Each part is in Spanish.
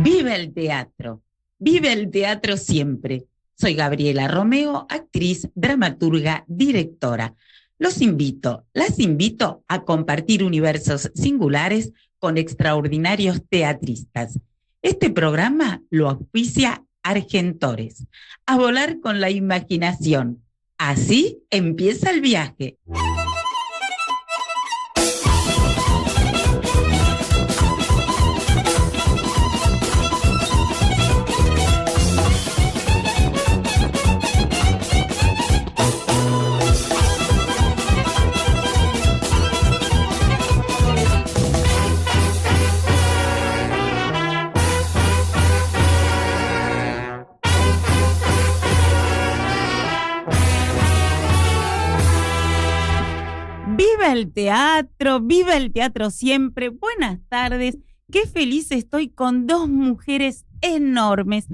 ¡Viva el teatro! ¡Viva el teatro siempre! Soy Gabriela Romeo, actriz, dramaturga, directora. Las invito a compartir universos singulares con extraordinarios teatristas. Este programa lo auspicia Argentores. A volar con la imaginación. Así empieza el viaje. Viva el teatro siempre. Buenas tardes. Qué feliz estoy con dos mujeres enormes,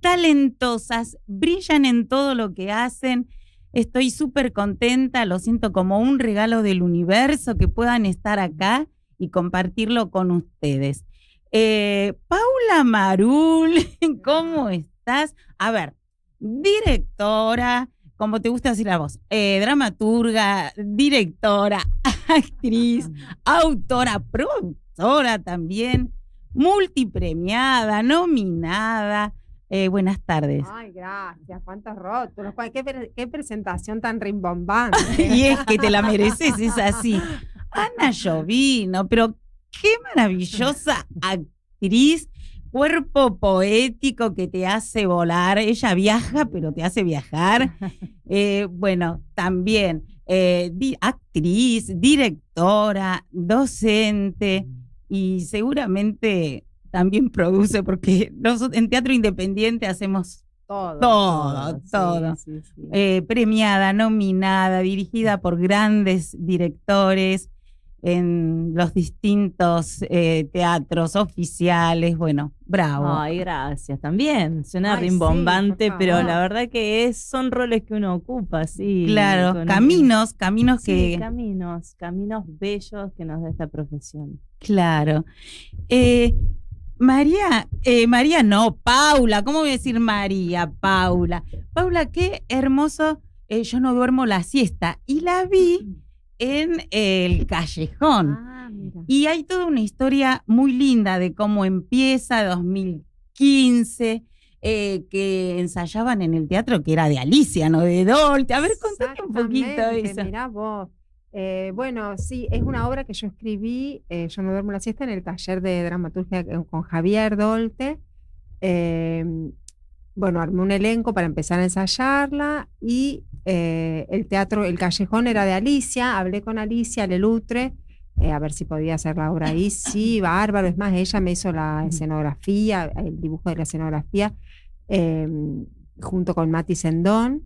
talentosas, brillan en todo lo que hacen. Estoy súper contenta, lo siento como un regalo del universo que puedan estar acá y compartirlo con ustedes. Paula Marul, ¿cómo estás? A ver, directora, como te gusta decir la voz, dramaturga, directora, actriz, autora, productora también, multipremiada, nominada. Buenas tardes. Ay, gracias, cuántos rótulos, qué presentación tan rimbombante. Y es que te la mereces, es así. Ana Llovino, pero qué maravillosa actriz, cuerpo poético que te hace volar. Ella viaja, pero te hace viajar. Bueno, también actriz, directora, docente y seguramente también produce, porque nosotros en Teatro Independiente hacemos todo. Sí. Premiada, nominada, dirigida por grandes directores en los distintos teatros oficiales. Bueno, bravo. Ay, gracias. También suena rimbombante, sí, pero la verdad que son roles que uno ocupa, sí. Claro, caminos sí, que... Caminos bellos que nos da esta profesión. Claro. Paula, ¿cómo voy a decir María? Paula, qué hermoso, Yo no duermo la siesta, y la vi en El Callejón. Mira. Y hay toda una historia muy linda de cómo empieza 2015, que ensayaban en el teatro que era de Alicia, no de Dolte. A ver, contate un poquito eso. Mirá vos. Bueno, sí, es una obra que yo escribí, Yo no duermo la siesta, en el taller de dramaturgia con Javier Dolte. Bueno, armé un elenco para empezar a ensayarla y el teatro, El Callejón era de Alicia. Hablé con Alicia Lelutre a ver si podía hacer la obra ahí. Sí, bárbaro. Es más, ella me hizo la escenografía, el dibujo de la escenografía, junto con Mati Sendón.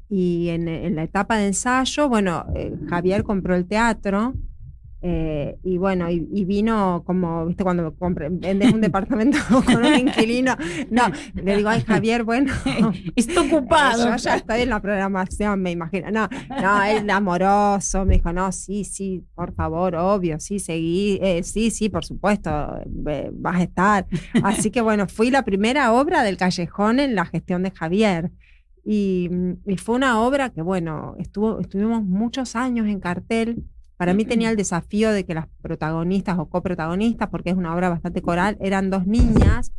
Y en la etapa de ensayo, bueno, Javier compró el teatro. Y bueno, y vino como, viste, cuando vendes un departamento con un inquilino, no, le digo, ay, Javier, bueno, está ocupado. Yo ya estoy en la programación, me imagino. No, él amoroso, me dijo, no, sí, por favor, obvio, sí, seguí, sí, por supuesto, vas a estar. Así que bueno, fui la primera obra del Callejón en la gestión de Javier. Y fue una obra que, bueno, estuvimos muchos años en cartel. Para mí tenía el desafío de que las protagonistas o coprotagonistas, porque es una obra bastante coral, eran dos niñas.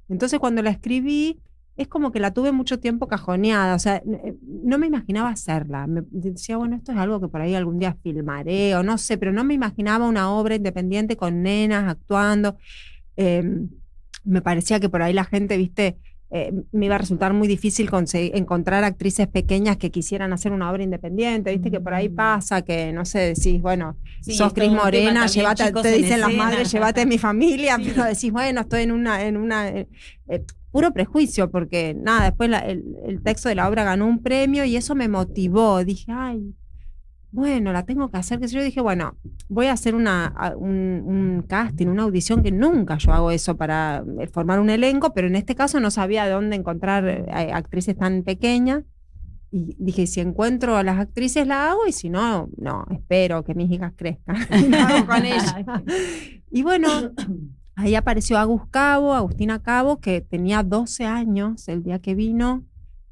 Entonces cuando la escribí, es como que la tuve mucho tiempo cajoneada. O sea, no me imaginaba hacerla. Me decía, bueno, esto es algo que por ahí algún día filmaré o no sé, pero no me imaginaba una obra independiente con nenas actuando. Me parecía que por ahí la gente, viste, me iba a resultar muy difícil encontrar actrices pequeñas que quisieran hacer una obra independiente, viste que por ahí pasa que, no sé, decís, bueno, sí, sos Cris Morena, te dicen las madres, llévate a mi familia, sí. Pero decís, bueno, estoy en una puro prejuicio, porque nada, después el texto de la obra ganó un premio y eso me motivó. Dije, ay, bueno, la tengo que hacer, que yo dije, bueno, voy a hacer un casting, una audición, que nunca yo hago eso para formar un elenco, pero en este caso no sabía dónde encontrar actrices tan pequeñas. Y dije, si encuentro a las actrices la hago, y si no, espero que mis hijas crezcan. Y lo hago con ellas. Y bueno, Ahí apareció Agustina Cabo, que tenía 12 años el día que vino.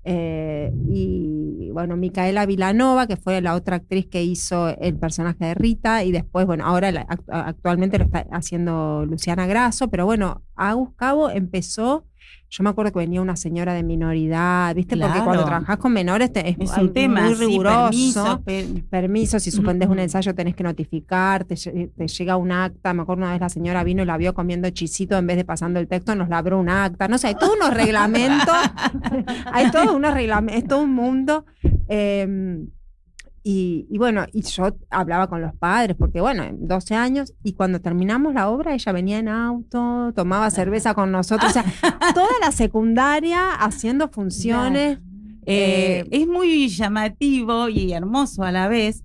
Y bueno, Micaela Vilanova, que fue la otra actriz que hizo el personaje de Rita, y después, bueno, ahora actualmente lo está haciendo Luciana Grasso, pero bueno, Agus Cabo empezó. Yo me acuerdo que venía una señora de minoridad, ¿viste? Claro. Porque cuando trabajás con menores es un tema muy riguroso. Sí, permiso, si suspendés un ensayo tenés que notificar, te llega un acta. Me acuerdo una vez la señora vino y la vio comiendo chisito en vez de pasando el texto, nos labró un acta. No sé, hay todos unos reglamentos, hay todos unos reglamentos, es todo un mundo. Y bueno, y yo hablaba con los padres, porque bueno, 12 años, y cuando terminamos la obra, ella venía en auto, tomaba cerveza con nosotros, o sea, toda la secundaria haciendo funciones. Es muy llamativo y hermoso a la vez.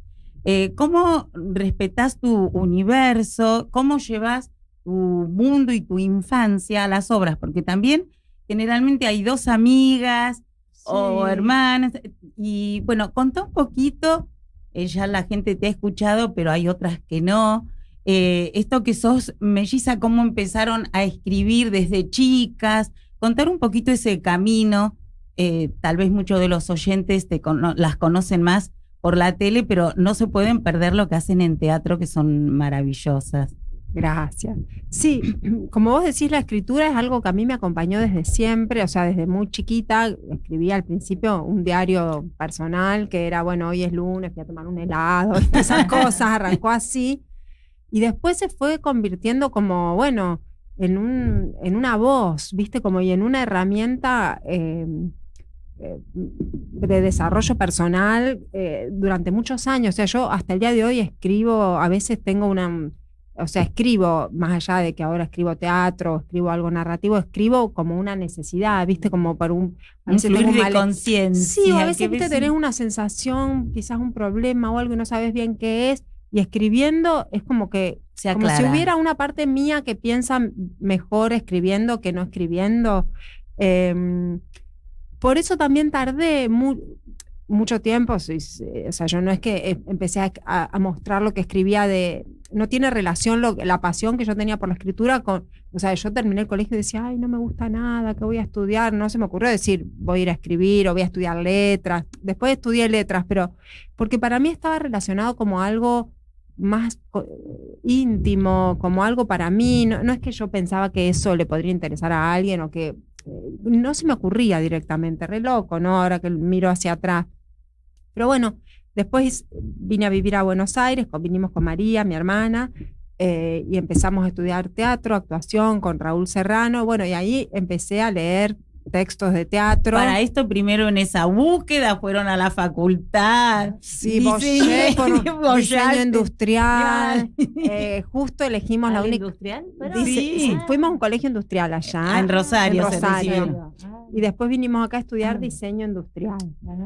¿Cómo respetás tu universo? ¿Cómo llevas tu mundo y tu infancia a las obras? Porque también generalmente hay dos amigas o hermanas, y bueno, contá un poquito, ya la gente te ha escuchado, pero hay otras que no, esto que sos melliza, cómo empezaron a escribir desde chicas, contar un poquito ese camino, tal vez muchos de los oyentes las conocen más por la tele, pero no se pueden perder lo que hacen en teatro, que son maravillosas. Gracias. Sí, como vos decís, la escritura es algo que a mí me acompañó desde siempre, o sea, desde muy chiquita. Escribía al principio un diario personal que era, bueno, hoy es lunes, voy a tomar un helado, esas cosas, arrancó así. Y después se fue convirtiendo como, bueno, en una voz, ¿viste? Como y en una herramienta de desarrollo personal durante muchos años. O sea, yo hasta el día de hoy escribo, a veces tengo escribo, más allá de que ahora escribo teatro, escribo algo narrativo, escribo como una necesidad, ¿viste? Como para un fluir de conciencia. Sí, o a veces, ¿viste? Tenés una sensación, quizás un problema o algo y no sabes bien qué es, y escribiendo es como que, como si hubiera una parte mía que piensa mejor escribiendo que no escribiendo. Por eso también tardé mucho tiempo, o sea, yo no es que empecé a mostrar lo que escribía no tiene relación la pasión que yo tenía por la escritura con, o sea, yo terminé el colegio y decía, ay, no me gusta nada, ¿qué voy a estudiar? No se me ocurrió decir, voy a ir a escribir o voy a estudiar letras. Después estudié letras, pero porque para mí estaba relacionado como algo más íntimo, como algo para mí. No es que yo pensaba que eso le podría interesar a alguien o que no se me ocurría directamente, re loco, ¿no? Ahora que miro hacia atrás. Pero bueno, después vine a vivir a Buenos Aires, vinimos con María, mi hermana, y empezamos a estudiar teatro, actuación con Raúl Serrano. Bueno, y ahí empecé a leer textos de teatro. Para esto, primero en esa búsqueda fueron a la facultad. Sí, diseño industrial. Justo elegimos la única. ¿Industrial? Sí, fuimos a un colegio industrial allá. En Rosario. Y después vinimos acá a estudiar diseño industrial.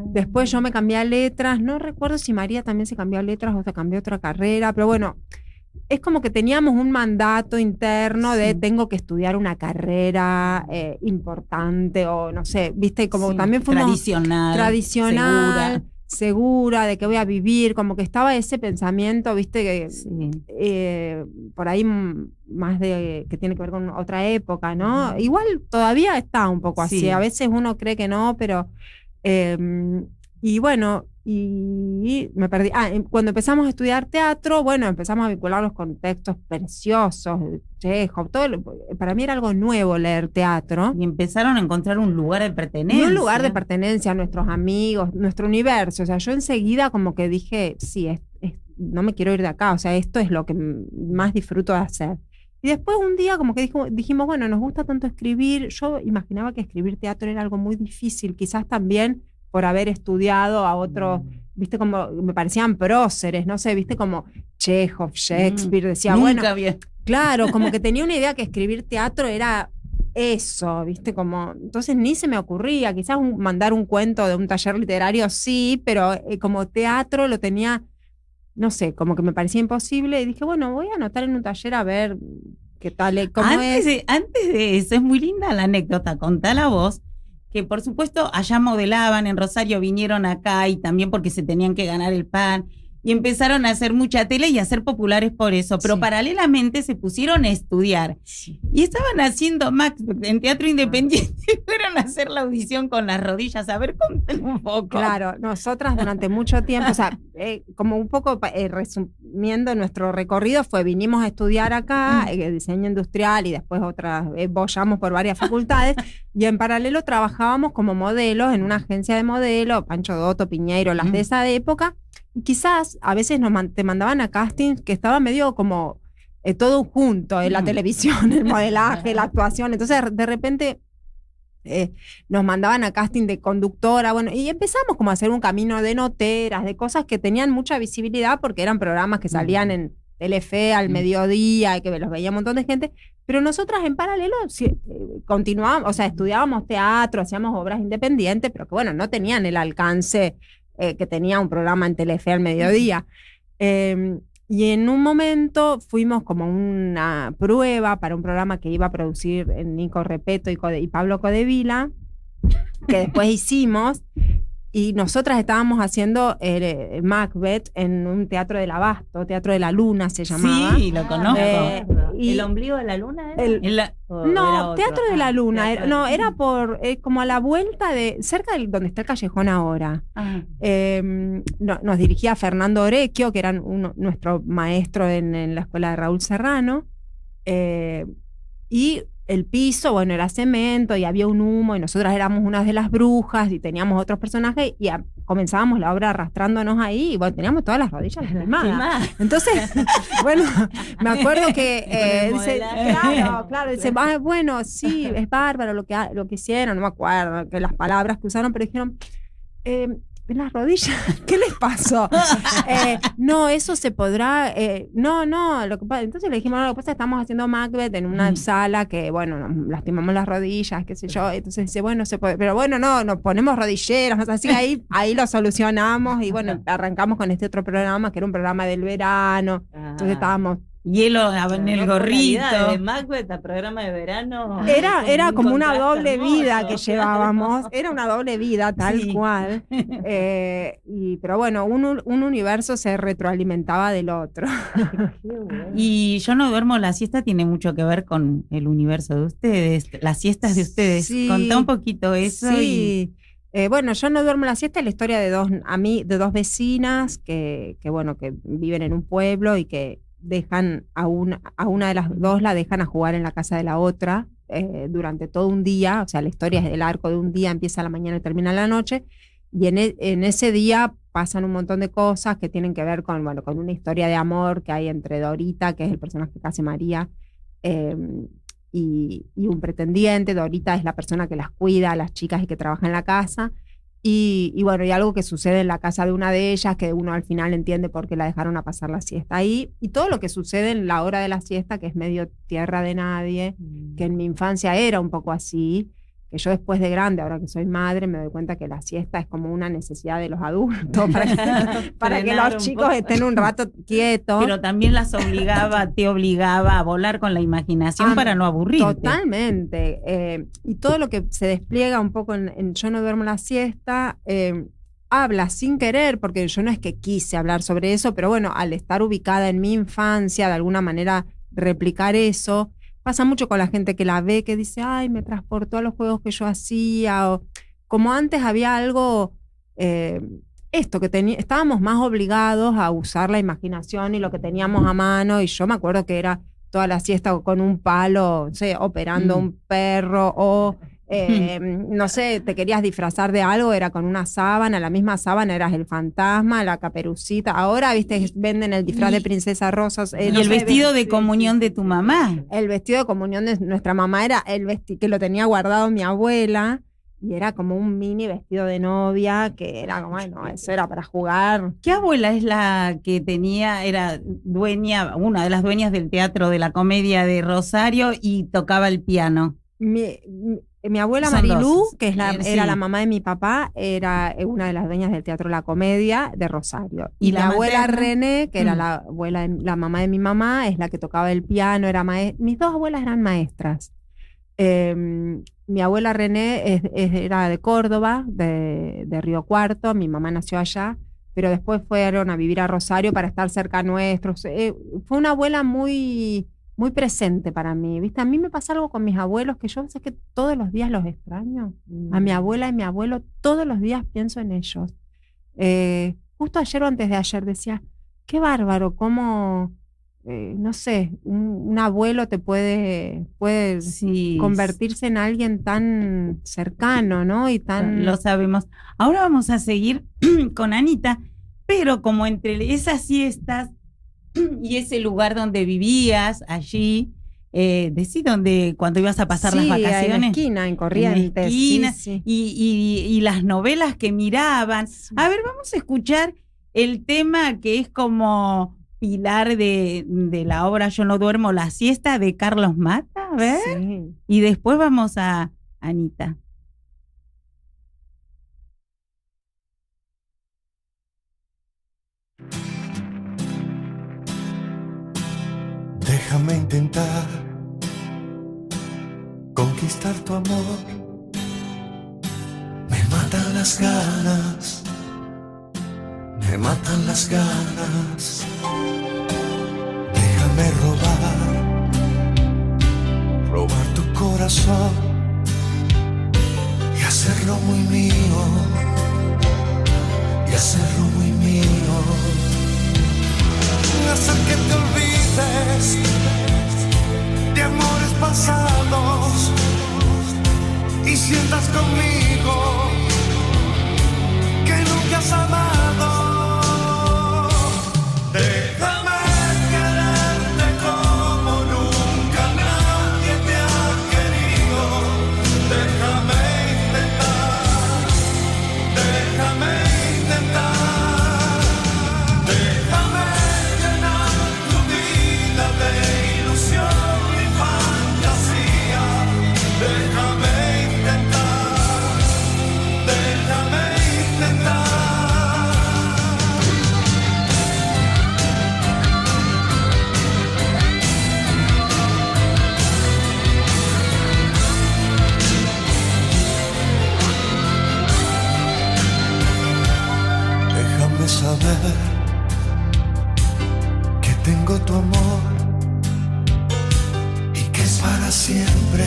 Después yo me cambié a letras. No recuerdo si María también se cambió a letras o se cambió a otra carrera, pero bueno. Es como que teníamos un mandato interno de tengo que estudiar una carrera importante o no sé, viste, como también fuimos tradicional, segura de que voy a vivir, como que estaba ese pensamiento, viste, que por ahí más de que tiene que ver con otra época, ¿no? Igual todavía está un poco así, a veces uno cree que no, pero y bueno, y me perdí. Cuando empezamos a estudiar teatro, bueno, empezamos a vincularlos con textos preciosos, Chekhov, para mí era algo nuevo leer teatro. Y empezaron a encontrar un lugar de pertenencia. Un lugar de pertenencia a nuestros amigos, nuestro universo. O sea, yo enseguida como que dije, sí, no me quiero ir de acá, o sea, esto es lo que más disfruto de hacer. Y después un día como que dijimos, bueno, nos gusta tanto escribir. Yo imaginaba que escribir teatro era algo muy difícil, quizás también por haber estudiado a otros, viste, como me parecían próceres, no sé, viste, como Chekhov, Shakespeare, decía, nunca bien. Claro, como que tenía una idea que escribir teatro era eso, viste, como, entonces ni se me ocurría, quizás mandar un cuento de un taller literario sí, pero como teatro lo tenía, no sé, como que me parecía imposible, y dije, bueno, voy a anotar en un taller a ver qué tal, cómo antes de eso, es muy linda la anécdota, contala vos, que por supuesto allá modelaban en Rosario, vinieron acá y también porque se tenían que ganar el pan. y empezaron a hacer mucha tele y a ser populares por eso, pero paralelamente se pusieron a estudiar y estaban haciendo Macbeth en Teatro Independiente y fueron a hacer la audición con las rodillas. A ver, conten un poco. Claro, nosotras durante mucho tiempo, o sea, como un poco resumiendo nuestro recorrido, vinimos a estudiar acá, diseño industrial y después bollamos por varias facultades y en paralelo trabajábamos como modelos en una agencia de modelos, Pancho Dotto, Piñeiro, las de esa época, y quizás a veces te mandaban a castings que estaba medio como todo junto, en la televisión, el modelaje, la actuación, entonces de repente nos mandaban a casting de conductora, bueno, y empezamos como a hacer un camino de noteras, de cosas que tenían mucha visibilidad porque eran programas que salían en Telefe al mediodía y que los veía un montón de gente, pero nosotras en paralelo continuábamos, o sea, estudiábamos teatro, hacíamos obras independientes, pero que bueno, no tenían el alcance que tenía un programa en Telefe al mediodía. Y en un momento fuimos como una prueba para un programa que iba a producir Nico Repeto y Pablo Codevila, que después hicimos, y nosotras estábamos haciendo Macbeth en un teatro del Abasto, Teatro de la Luna se llamaba. Sí, lo conozco. ¿El ombligo de la luna era? No, Teatro de la Luna. Era por como a la vuelta cerca de donde está el callejón ahora. Nos dirigía Fernando Orecchio, que era nuestro maestro en la escuela de Raúl Serrano. Y el piso, bueno, era cemento y había un humo y nosotras éramos unas de las brujas y teníamos otros personajes y comenzábamos la obra arrastrándonos ahí y bueno, teníamos todas las rodillas lastimadas. Entonces, bueno, me acuerdo que dice, claro, dice, bueno, sí, es bárbaro lo que hicieron, no me acuerdo que las palabras que usaron, pero dijeron, en las rodillas, ¿qué les pasó? No, eso se podrá, no, entonces le dijimos, no, lo que pasa es que estamos haciendo Macbeth en una sala que, bueno, nos lastimamos las rodillas, qué sé yo, entonces dice, bueno, se puede, pero bueno, no, nos ponemos rodilleras, así ahí lo solucionamos y bueno, arrancamos con este otro programa, que era un programa del verano, entonces estábamos hielo en el gorrito. De Macbeth a programa de verano. Era como una doble vida que llevábamos. Era una doble vida, tal cual. Pero bueno, un universo se retroalimentaba del otro. Y Yo no duermo la siesta tiene mucho que ver con el universo de ustedes, las siestas de ustedes. Sí, contá un poquito eso. Sí. Bueno, Yo no duermo la siesta es la historia de dos vecinas que viven en un pueblo y que dejan a una de las dos la dejan a jugar en la casa de la otra durante todo un día, o sea, la historia es el arco de un día, empieza a la mañana y termina a la noche, y en ese día pasan un montón de cosas que tienen que ver con una historia de amor que hay entre Dorita, que es el personaje que hace María, y un pretendiente. Dorita es la persona que las cuida a las chicas y que trabaja en la casa. Y bueno, y algo que sucede en la casa de una de ellas, que uno al final entiende por qué la dejaron a pasar la siesta ahí, y todo lo que sucede en la hora de la siesta, que es medio tierra de nadie, que en mi infancia era un poco así, que yo después de grande, ahora que soy madre, me doy cuenta que la siesta es como una necesidad de los adultos, para que los chicos estén un rato quietos. Pero también te obligaba a volar con la imaginación para no aburrirte. Totalmente. Y todo lo que se despliega un poco en Yo no duermo la siesta, habla sin querer, porque yo no es que quise hablar sobre eso, pero bueno, al estar ubicada en mi infancia, de alguna manera replicar eso. Pasa mucho con la gente que la ve, que dice, ay, me transportó a los juegos que yo hacía, o como antes había algo, esto, que estábamos más obligados a usar la imaginación y lo que teníamos a mano, y yo me acuerdo que era toda la siesta con un palo, no sé, operando un perro, o no sé, te querías disfrazar de algo, era con una sábana, la misma sábana eras el fantasma, la Caperucita. Ahora, viste, venden el disfraz de Princesa Rosa. Y el vestido de comunión de tu mamá. El vestido de comunión de nuestra mamá era el vestido que lo tenía guardado mi abuela, y era como un mini vestido de novia, que era como, bueno, eso era para jugar. ¿Qué abuela es la que era dueña, una de las dueñas del Teatro de la Comedia de Rosario y tocaba el piano? Mi abuela Marilú, que era la mamá de mi papá, era una de las dueñas del Teatro La Comedia de Rosario. Y la abuela René, que era la mamá de mi mamá, es la que tocaba el piano, mis dos abuelas eran maestras. Mi abuela René era de Córdoba, de Río Cuarto, mi mamá nació allá, pero después fueron a vivir a Rosario para estar cerca nuestros. Fue una abuela muy, muy presente para mí, ¿viste? A mí me pasa algo con mis abuelos que yo sé que todos los días los extraño. A mi abuela y mi abuelo todos los días pienso en ellos. Justo ayer o antes de ayer decía, qué bárbaro, cómo, no sé, un abuelo te puede Sí, convertirse en alguien tan cercano, ¿no? Y tan... lo sabemos. Ahora vamos a seguir con Anita, pero como entre esas siestas y ese lugar donde vivías, allí, decí donde cuando ibas a pasar las vacaciones. en la esquina, en Corrientes. En la esquina, sí. Y las novelas que miraban. Sí. A ver, vamos a escuchar el tema que es como pilar de la obra Yo no duermo la siesta de Carlos Mata, a ver. Sí. Y después vamos a Anita. Déjame intentar conquistar tu amor. Me matan las ganas, me matan las ganas. Déjame robar tu corazón y hacerlo muy mío, y hacerlo muy mío. Hacer que te olvides de amores pasados y sientas conmigo que nunca has amado. Déjame quererte como nunca nadie te ha querido. Déjame intentar, déjame intentar. Déjame llenar tu vida de ilusión y fantasía. Déjame intentar, déjame intentar. Déjame saber que tengo tu amor y que es para siempre,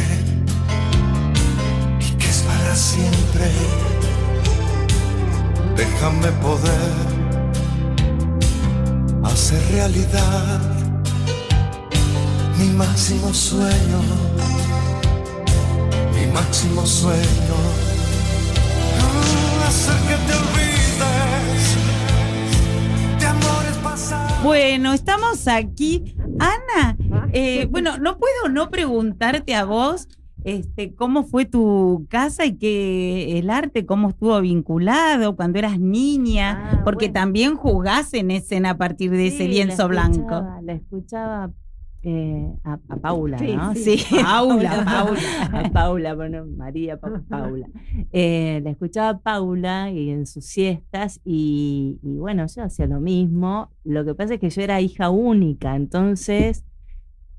y que es para siempre. Déjame poder hacer realidad mi máximo sueño, mi máximo sueño. Hacer que te olvides de amores pasados. Bueno, estamos aquí. Ana, bueno, no puedo no preguntarte a vos cómo fue tu casa y que el arte, cómo estuvo vinculado cuando eras niña, porque bueno. también jugás en escena a partir de ese Sí, lienzo blanco. La escuchaba a Paula, Sí, ¿no? sí. Paula. A Paula, bueno, María, Paula. La escuchaba a Paula y en sus siestas y bueno, yo hacía lo mismo. Lo que pasa es que yo era hija única, entonces,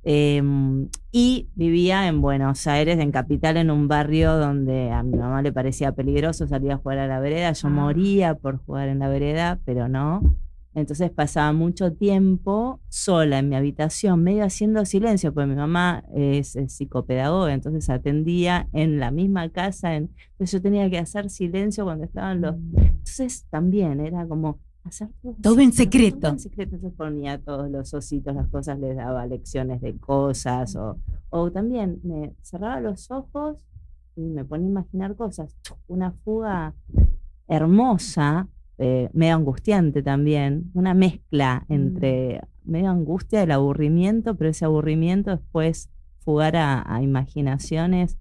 y vivía en Buenos Aires, en Capital, en un barrio donde a mi mamá le parecía peligroso salir a jugar a la vereda. Yo moría por jugar en la vereda, pero no. Entonces pasaba mucho tiempo sola en mi habitación, medio haciendo silencio, porque mi mamá es psicopedagoga, entonces atendía en la misma casa. Entonces yo tenía que hacer silencio cuando estaban los... Entonces también era como hacer Todo en secreto. Todo en secreto. Entonces ponía todos los ositos, las cosas, les daba lecciones de cosas, o también me cerraba los ojos y me ponía a imaginar cosas. Una fuga hermosa, medio angustiante también, una mezcla entre medio angustia del aburrimiento, pero ese aburrimiento después fugar a imaginaciones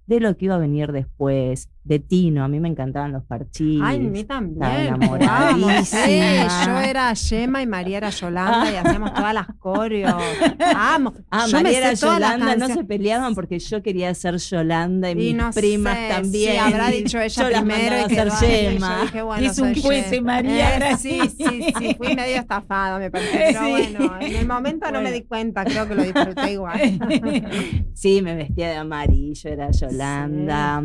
de lo que iba a venir después, de Tino. A mí me encantaban los parchís. Ay, a mí también. Estaba enamoradísima. Sí, yo era Gemma y María era Yolanda y hacíamos todas las coreos. Amo. Yo me María era sé todas las Yolanda, no canciones. se peleaban porque yo quería ser Yolanda y Y mis no primas sé, también. Sí, habrá dicho ella Yo las primero mandaba y a quedó ser ahí. Gemma. Yo dije, bueno, Es un soy juez, Gemma. María, gracias. Sí, fui medio estafada, me parece. Pero Sí. bueno, en el momento no me di cuenta, creo que lo disfruté igual. Sí, me vestía de amarillo, era Yolanda.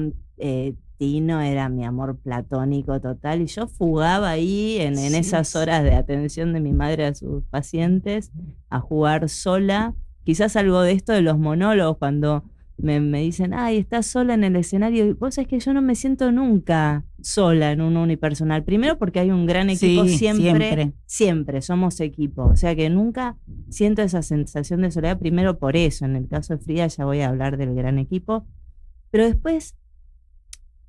Tino era mi amor platónico total y yo fugaba ahí en Sí, esas sí. horas de atención de mi madre a sus pacientes a jugar sola. Quizás algo de esto de los monólogos, cuando me dicen, ay, estás sola en el escenario. Y vos sabés que yo no me siento nunca sola en un unipersonal. Primero porque hay un gran equipo, Sí, siempre. siempre somos equipo. O sea que nunca siento esa sensación de soledad, primero por eso. En el caso de Frida ya voy a hablar del gran equipo. Pero después,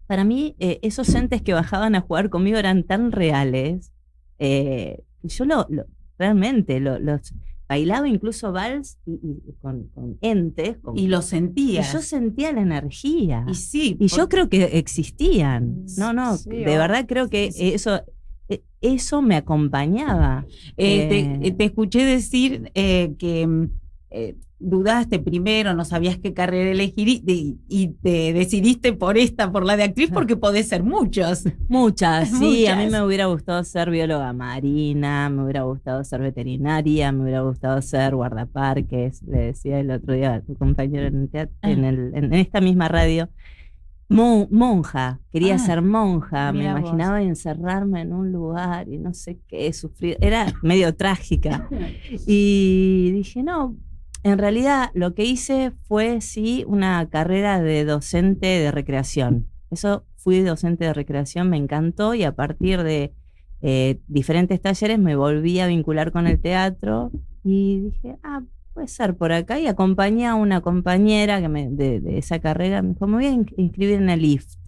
para mí, esos entes que bajaban a jugar conmigo eran tan reales. Yo realmente los bailaba incluso vals y con entes. Y lo Y sentías. yo sentía la energía. Y sí, Y yo creo que existían. No, Sí, de verdad creo que sí, sí. eso me acompañaba. te escuché decir que dudaste primero, no sabías qué carrera elegir y te decidiste por la de actriz porque podés ser muchos. Muchas, sí, a mí Muchas. me hubiera gustado ser bióloga marina, me hubiera gustado ser veterinaria, me hubiera gustado ser guardaparques, le decía el otro día a tu compañero en el teatro, en esta misma radio. Monja, quería Ah, ser monja, me mirá vos. imaginaba encerrarme en un lugar y no sé qué, sufrir, era medio trágica. Y dije, no, en realidad lo que hice fue sí una carrera de docente de recreación. Eso, fui docente de recreación, me encantó y a partir de diferentes talleres me volví a vincular con el teatro y dije, puede ser por acá, y acompañé a una compañera de esa carrera, me dijo, me voy a inscribir en el IFT.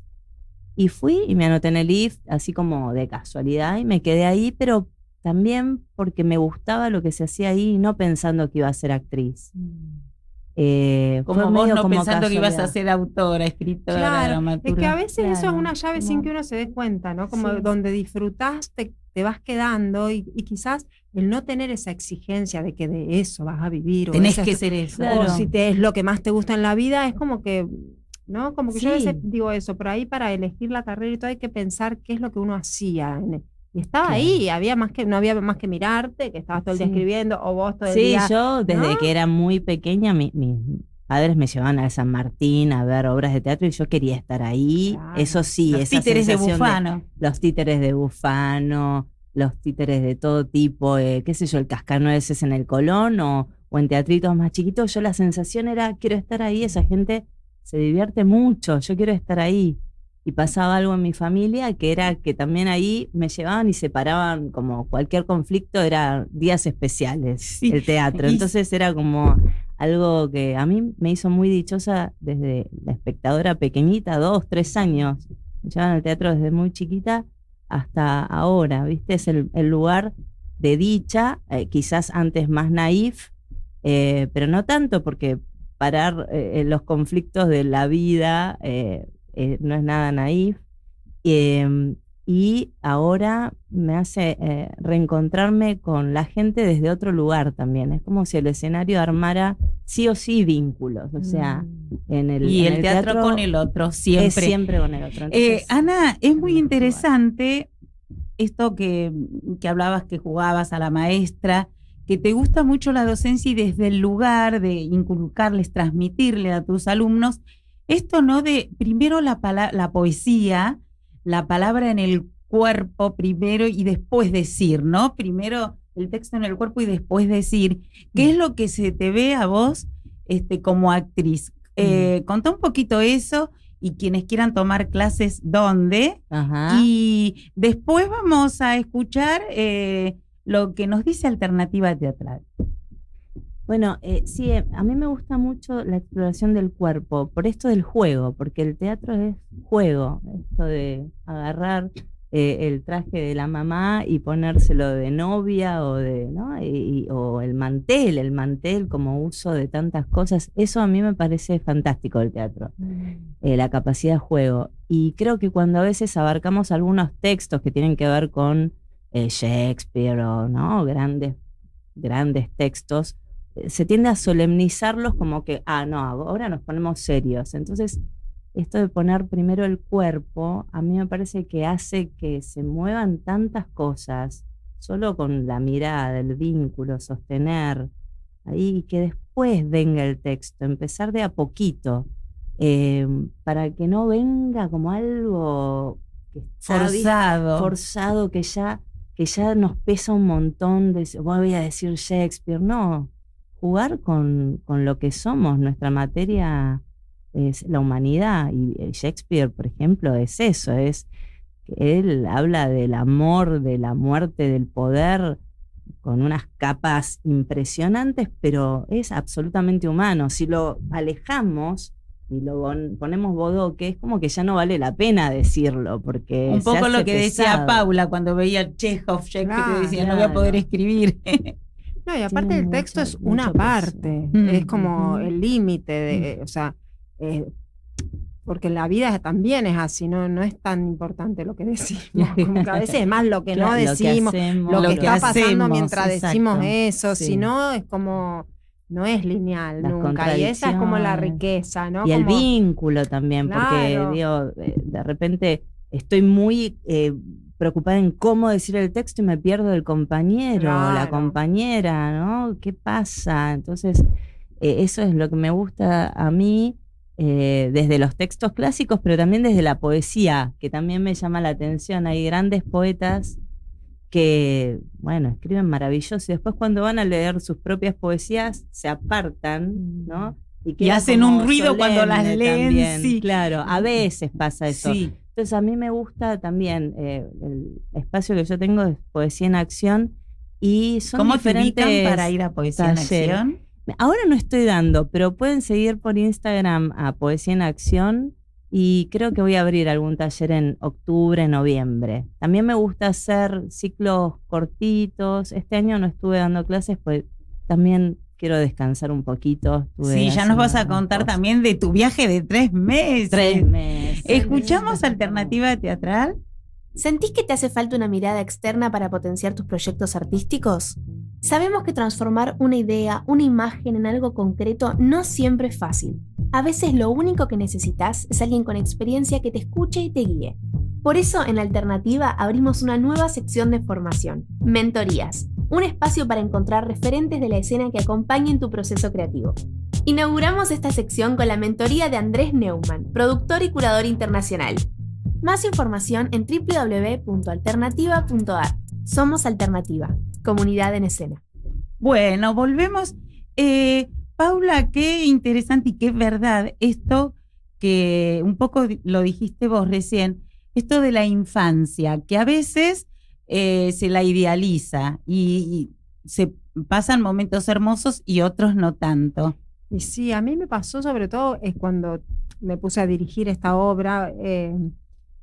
Y fui y me anoté en el IFT, así como de casualidad, y me quedé ahí, pero también porque me gustaba lo que se hacía ahí, no pensando que iba a ser actriz. Fue Como vos medio no como pensando que ibas a casualidad. ser autora, escritora, Claro, es que dramaturga. a veces eso es Claro, una llave sin como- que uno se dé cuenta, ¿no? Como Sí. donde disfrutás, te vas quedando y quizás el no tener esa exigencia de que de eso vas a vivir o Tenés esa que es ser eso. Claro. o si te es lo que más te gusta en la vida, es como que, ¿no? Como que yo a veces Sí. digo eso, pero ahí para elegir la carrera y todo hay que pensar qué es lo que uno hacía. Y estaba Claro. ahí, no había más que mirarte, que estabas todo el día Sí. escribiendo, o vos todo el Sí, día. yo desde ¿no? que era muy pequeña, mis padres me llevaban a San Martín a ver obras de teatro y yo quería estar ahí. Claro. Eso sí, Los esa títeres de sensación Bufano. los títeres de Bufano, los títeres de todo tipo, qué sé yo, el Cascanueces en el Colón o en teatritos más chiquitos. Yo la sensación era, quiero estar ahí, esa gente se divierte mucho, yo quiero estar ahí. Y pasaba algo en mi familia que era que también ahí me llevaban y separaban, como cualquier conflicto, era días especiales, Sí. el teatro. Y- Entonces era como algo que a mí me hizo muy dichosa desde la espectadora pequeñita, 2, 3 años. Me llevaban al teatro desde muy chiquita hasta ahora, ¿viste? Es el lugar de dicha, quizás antes más naif, pero no tanto porque parar los conflictos de la vida no es nada naif. Y ahora me hace reencontrarme con la gente desde otro lugar también. Es como si el escenario armara sí o sí vínculos. O sea, en y en el teatro con el otro, es siempre. siempre con el otro. Entonces, Ana, es muy mejor interesante esto que hablabas, que jugabas a la maestra, que te gusta mucho la docencia y desde el lugar de inculcarles, transmitirle a tus alumnos, esto no de primero la poesía, la palabra en el cuerpo primero y después decir, ¿no? Primero el texto en el cuerpo y después decir. ¿Qué es lo que se te ve a vos como actriz? Contá un poquito eso y quienes quieran tomar clases, ¿dónde? Ajá. Y después vamos a escuchar lo que nos dice Alternativa Teatral. Bueno, sí, a mí me gusta mucho la exploración del cuerpo, por esto del juego, porque el teatro es juego, esto de agarrar el traje de la mamá y ponérselo de novia o ¿no? O el mantel como uso de tantas cosas, eso a mí me parece fantástico del teatro, la capacidad de juego. Y creo que cuando a veces abarcamos algunos textos que tienen que ver con Shakespeare o ¿no? grandes textos, se tiende a solemnizarlos como que, no, ahora nos ponemos serios. Entonces, esto de poner primero el cuerpo, a mí me parece que hace que se muevan tantas cosas, solo con la mirada, el vínculo, sostener ahí, y que después venga el texto, empezar de a poquito. para que no venga como algo que está, forzado, que ya nos pesa un montón, voy a decir Shakespeare. No, jugar con lo que somos. Nuestra materia es la humanidad, y Shakespeare, por ejemplo, es eso, es que él habla del amor, de la muerte, del poder, con unas capas impresionantes, pero es absolutamente humano. Si lo alejamos y lo ponemos bodoque, es como que ya no vale la pena decirlo, porque un poco lo que pesado. decía Paula cuando veía Chekhov, Shakespeare, decía, no voy a Claro. poder escribir. No, y aparte Tiene el texto mucho- es una mucho peso. parte, es como el límite de, o sea, porque la vida también es así, no es tan importante lo que decimos, como que a veces es más lo que no Claro, decimos, hacemos, lo que lo está que pasando hacemos, mientras decimos exacto. eso, Sí. si no es como, no es lineal Las nunca, y esa es como la contradicciones. riqueza, ¿no? Y el Como, vínculo también, porque Claro. digo, de repente estoy muy preocupada en cómo decir el texto y me pierdo del compañero, la Claro. compañera, ¿no? ¿Qué pasa? Entonces, eso es lo que me gusta a mí, desde los textos clásicos, pero también desde la poesía, que también me llama la atención. Hay grandes poetas que, bueno, escriben maravilloso, y después cuando van a leer sus propias poesías se apartan, ¿no? Y queda hacen como un ruido cuando las solemne leen, también. sí. Claro, a veces pasa eso. Sí. Entonces a mí me gusta también, el espacio que yo tengo es Poesía en Acción, y son ¿Cómo te diferentes ubican para ir a Poesía en talleres. Acción? Ahora no estoy dando, pero pueden seguir por Instagram a Poesía en Acción, y creo que voy a abrir algún taller en octubre, noviembre. También me gusta hacer ciclos cortitos. Este año no estuve dando clases, pues también quiero descansar un poquito. Estuve Sí, ya nos vas a haciendo contar cosas. también de tu viaje de 3 meses. 3 meses. ¿Escuchamos Alternativa Teatral? ¿Sentís que te hace falta una mirada externa para potenciar tus proyectos artísticos? Sabemos que transformar una idea, una imagen en algo concreto no siempre es fácil. A veces lo único que necesitas es alguien con experiencia que te escuche y te guíe. Por eso en Alternativa abrimos una nueva sección de formación, Mentorías, un espacio para encontrar referentes de la escena que acompañen tu proceso creativo. Inauguramos esta sección con la mentoría de Andrés Neumann, productor y curador internacional. Más información en www.alternativa.ar. Somos Alternativa, comunidad en escena. Bueno, volvemos. Paula, qué interesante y qué verdad esto que un poco lo dijiste vos recién, esto de la infancia, que a veces se la idealiza y se pasan momentos hermosos y otros no tanto. y sí, a mí me pasó sobre todo cuando me puse a dirigir esta obra,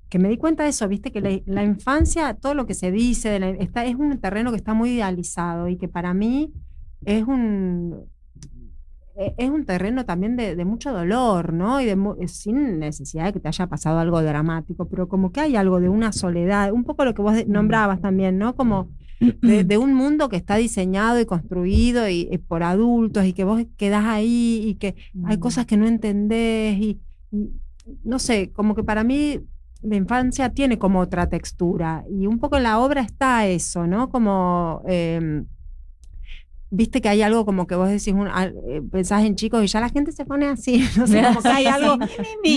que me di cuenta de eso, viste, que la infancia, todo lo que se dice, es un terreno que está muy idealizado y que para mí es un terreno también de mucho dolor, ¿no? Y sin necesidad de que te haya pasado algo dramático, pero como que hay algo de una soledad, un poco lo que vos nombrabas también, ¿no? Como de un mundo que está diseñado y construido y por adultos, y que vos quedás ahí y que hay cosas que no entendés y no sé, como que para mí la infancia tiene como otra textura, y un poco en la obra está eso, ¿no? Como viste que hay algo como que vos decís, pensás en chicos y ya la gente se pone así, no sé, como que hay algo,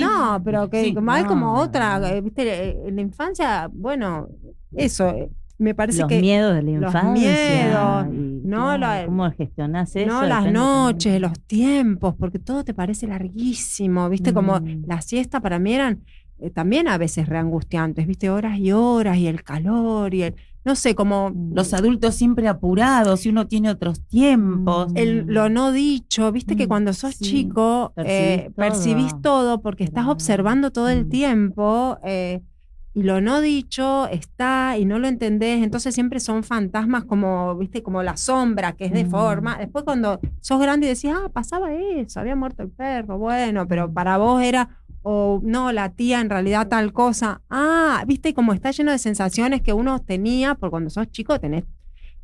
no, pero que Sí, como hay como no, otra, no. viste, en la infancia, bueno, eso, me parece Los que miedos de la los infancia. miedos, y, no, claro, ¿cómo gestionás eso? no, las Depende noches, también. los tiempos, porque todo te parece larguísimo, viste, como la siesta para mí eran también a veces reangustiantes, viste, horas y horas, y el calor, y no sé, como Los adultos siempre apurados y uno tiene otros tiempos. lo no dicho, viste que cuando sos Sí, chico percibís todo porque estás Claro. observando todo el tiempo, y lo no dicho está y no lo entendés, entonces siempre son fantasmas como, viste, como la sombra que es de forma. Después cuando sos grande y decís, pasaba eso, había muerto el perro, bueno, pero para vos era, o no, la tía en realidad tal cosa. Viste, como está lleno de sensaciones que uno tenía, por cuando sos chico tenés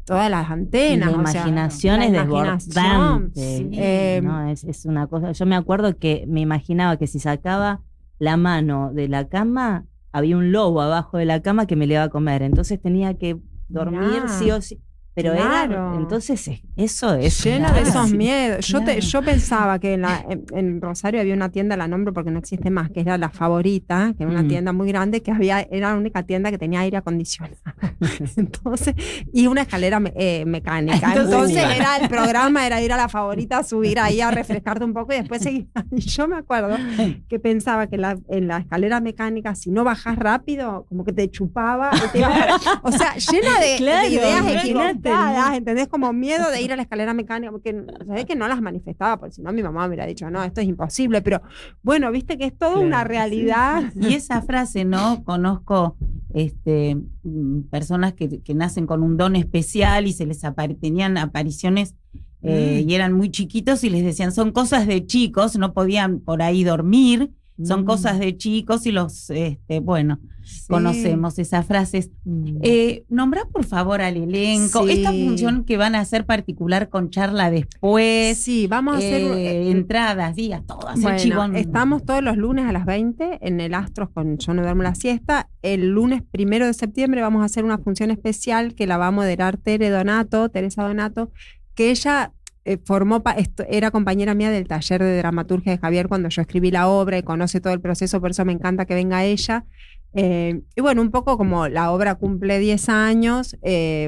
todas las Y antenas. la o sea, imaginación es la imaginación, desbordante. sí. No, es una cosa. Yo me acuerdo que me imaginaba que si sacaba la mano de la cama, había un lobo abajo de la cama que me le iba a comer. Entonces tenía que dormir Mirá. sí o sí. Pero Claro. entonces eso es Llena de esos claro. miedos. claro. Yo pensaba que en Rosario había una tienda, la nombro porque no existe más, que era La Favorita, que era una tienda muy grande, que era la única tienda que tenía aire acondicionado. Entonces, y una escalera mecánica. Entonces era el programa, era ir a La Favorita, subir ahí a refrescarte un poco y después seguir. Y yo me acuerdo que pensaba que en la escalera mecánica, si no bajás rápido, como que te chupaba. O sea, llena de Claro, ideas imagínate, equivocadas, ¿entendés? Como miedo de ir a la escalera mecánica, porque sabés que no las manifestaba, porque si no mi mamá me hubiera dicho, no, esto es imposible, pero bueno, viste que es toda una realidad. Y esa frase, ¿no? Conozco personas que nacen con un don especial y se les tenían apariciones y eran muy chiquitos y les decían, son cosas de chicos, no podían por ahí dormir, son cosas de chicos y los, conocemos esas frases. Nombrá por favor al elenco, Sí. esta función que van a hacer particular con charla después, Sí, vamos a hacer entradas, días, todo, hacer bueno, chivón. estamos todos los lunes a las 20 en el Astros con Yo no duermo la siesta. El lunes 1 de septiembre vamos a hacer una función especial que la va a moderar Teresa Donato, que ella era compañera mía del taller de dramaturgia de Javier cuando yo escribí la obra y conoce todo el proceso, por eso me encanta que venga ella. Y bueno, un poco como la obra cumple 10 años,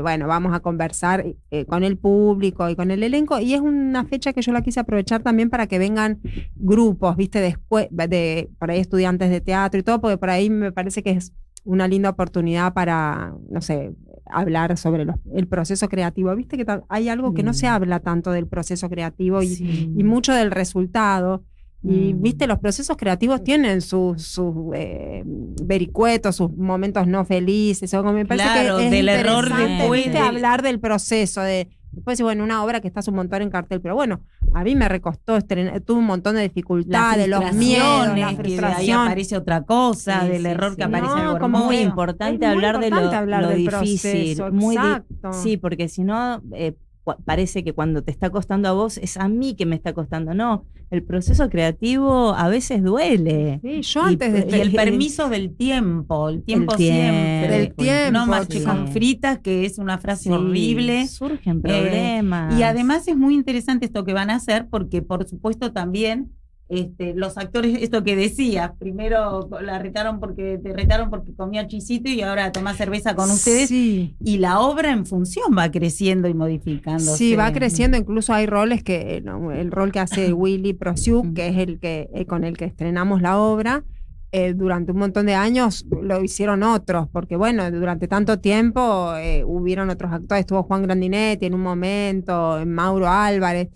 vamos a conversar con el público y con el elenco, y es una fecha que yo la quise aprovechar también para que vengan grupos, viste, de por ahí estudiantes de teatro y todo, porque por ahí me parece que es una linda oportunidad para, no sé, hablar sobre el proceso creativo. Viste que hay algo que no se habla tanto del proceso creativo y mucho del resultado. Y viste, los procesos creativos tienen sus vericuetos, sus momentos no felices. O como me parece Claro, que es del error interesante, después ¿viste? del- Hablar del proceso. Después, bueno, una obra que estás un montón en cartel, pero bueno, a mí me recostó tuve un montón de dificultades, los miedos, la que de ahí frustración. aparece otra cosa, Sí, del sí, error sí. que aparece No, algo como hermoso. Muy Es importante muy hablar de importante hablar lo del difícil. proceso, exacto. Sí, porque si no, parece que cuando te está costando a vos, es a mí que me está costando. No, el proceso creativo a veces duele. Sí, yo antes de Y el permiso del tiempo, el tiempo tiempo, siempre. del tiempo, No marche sí. con fritas, que es una frase Sí, horrible. surgen problemas. Y además es muy interesante esto que van a hacer, porque por supuesto también los actores, esto que decía, primero te retaron porque comía chisito y ahora tomás cerveza con ustedes. Sí. Y la obra en función va creciendo y modificándose. Sí, va creciendo, incluso hay roles que, no, el rol que hace Willy Prosiuk, que es el que con el que estrenamos la obra, durante un montón de años lo hicieron otros, porque bueno, durante tanto tiempo hubieron otros actores, estuvo Juan Grandinetti en un momento, Mauro Álvarez,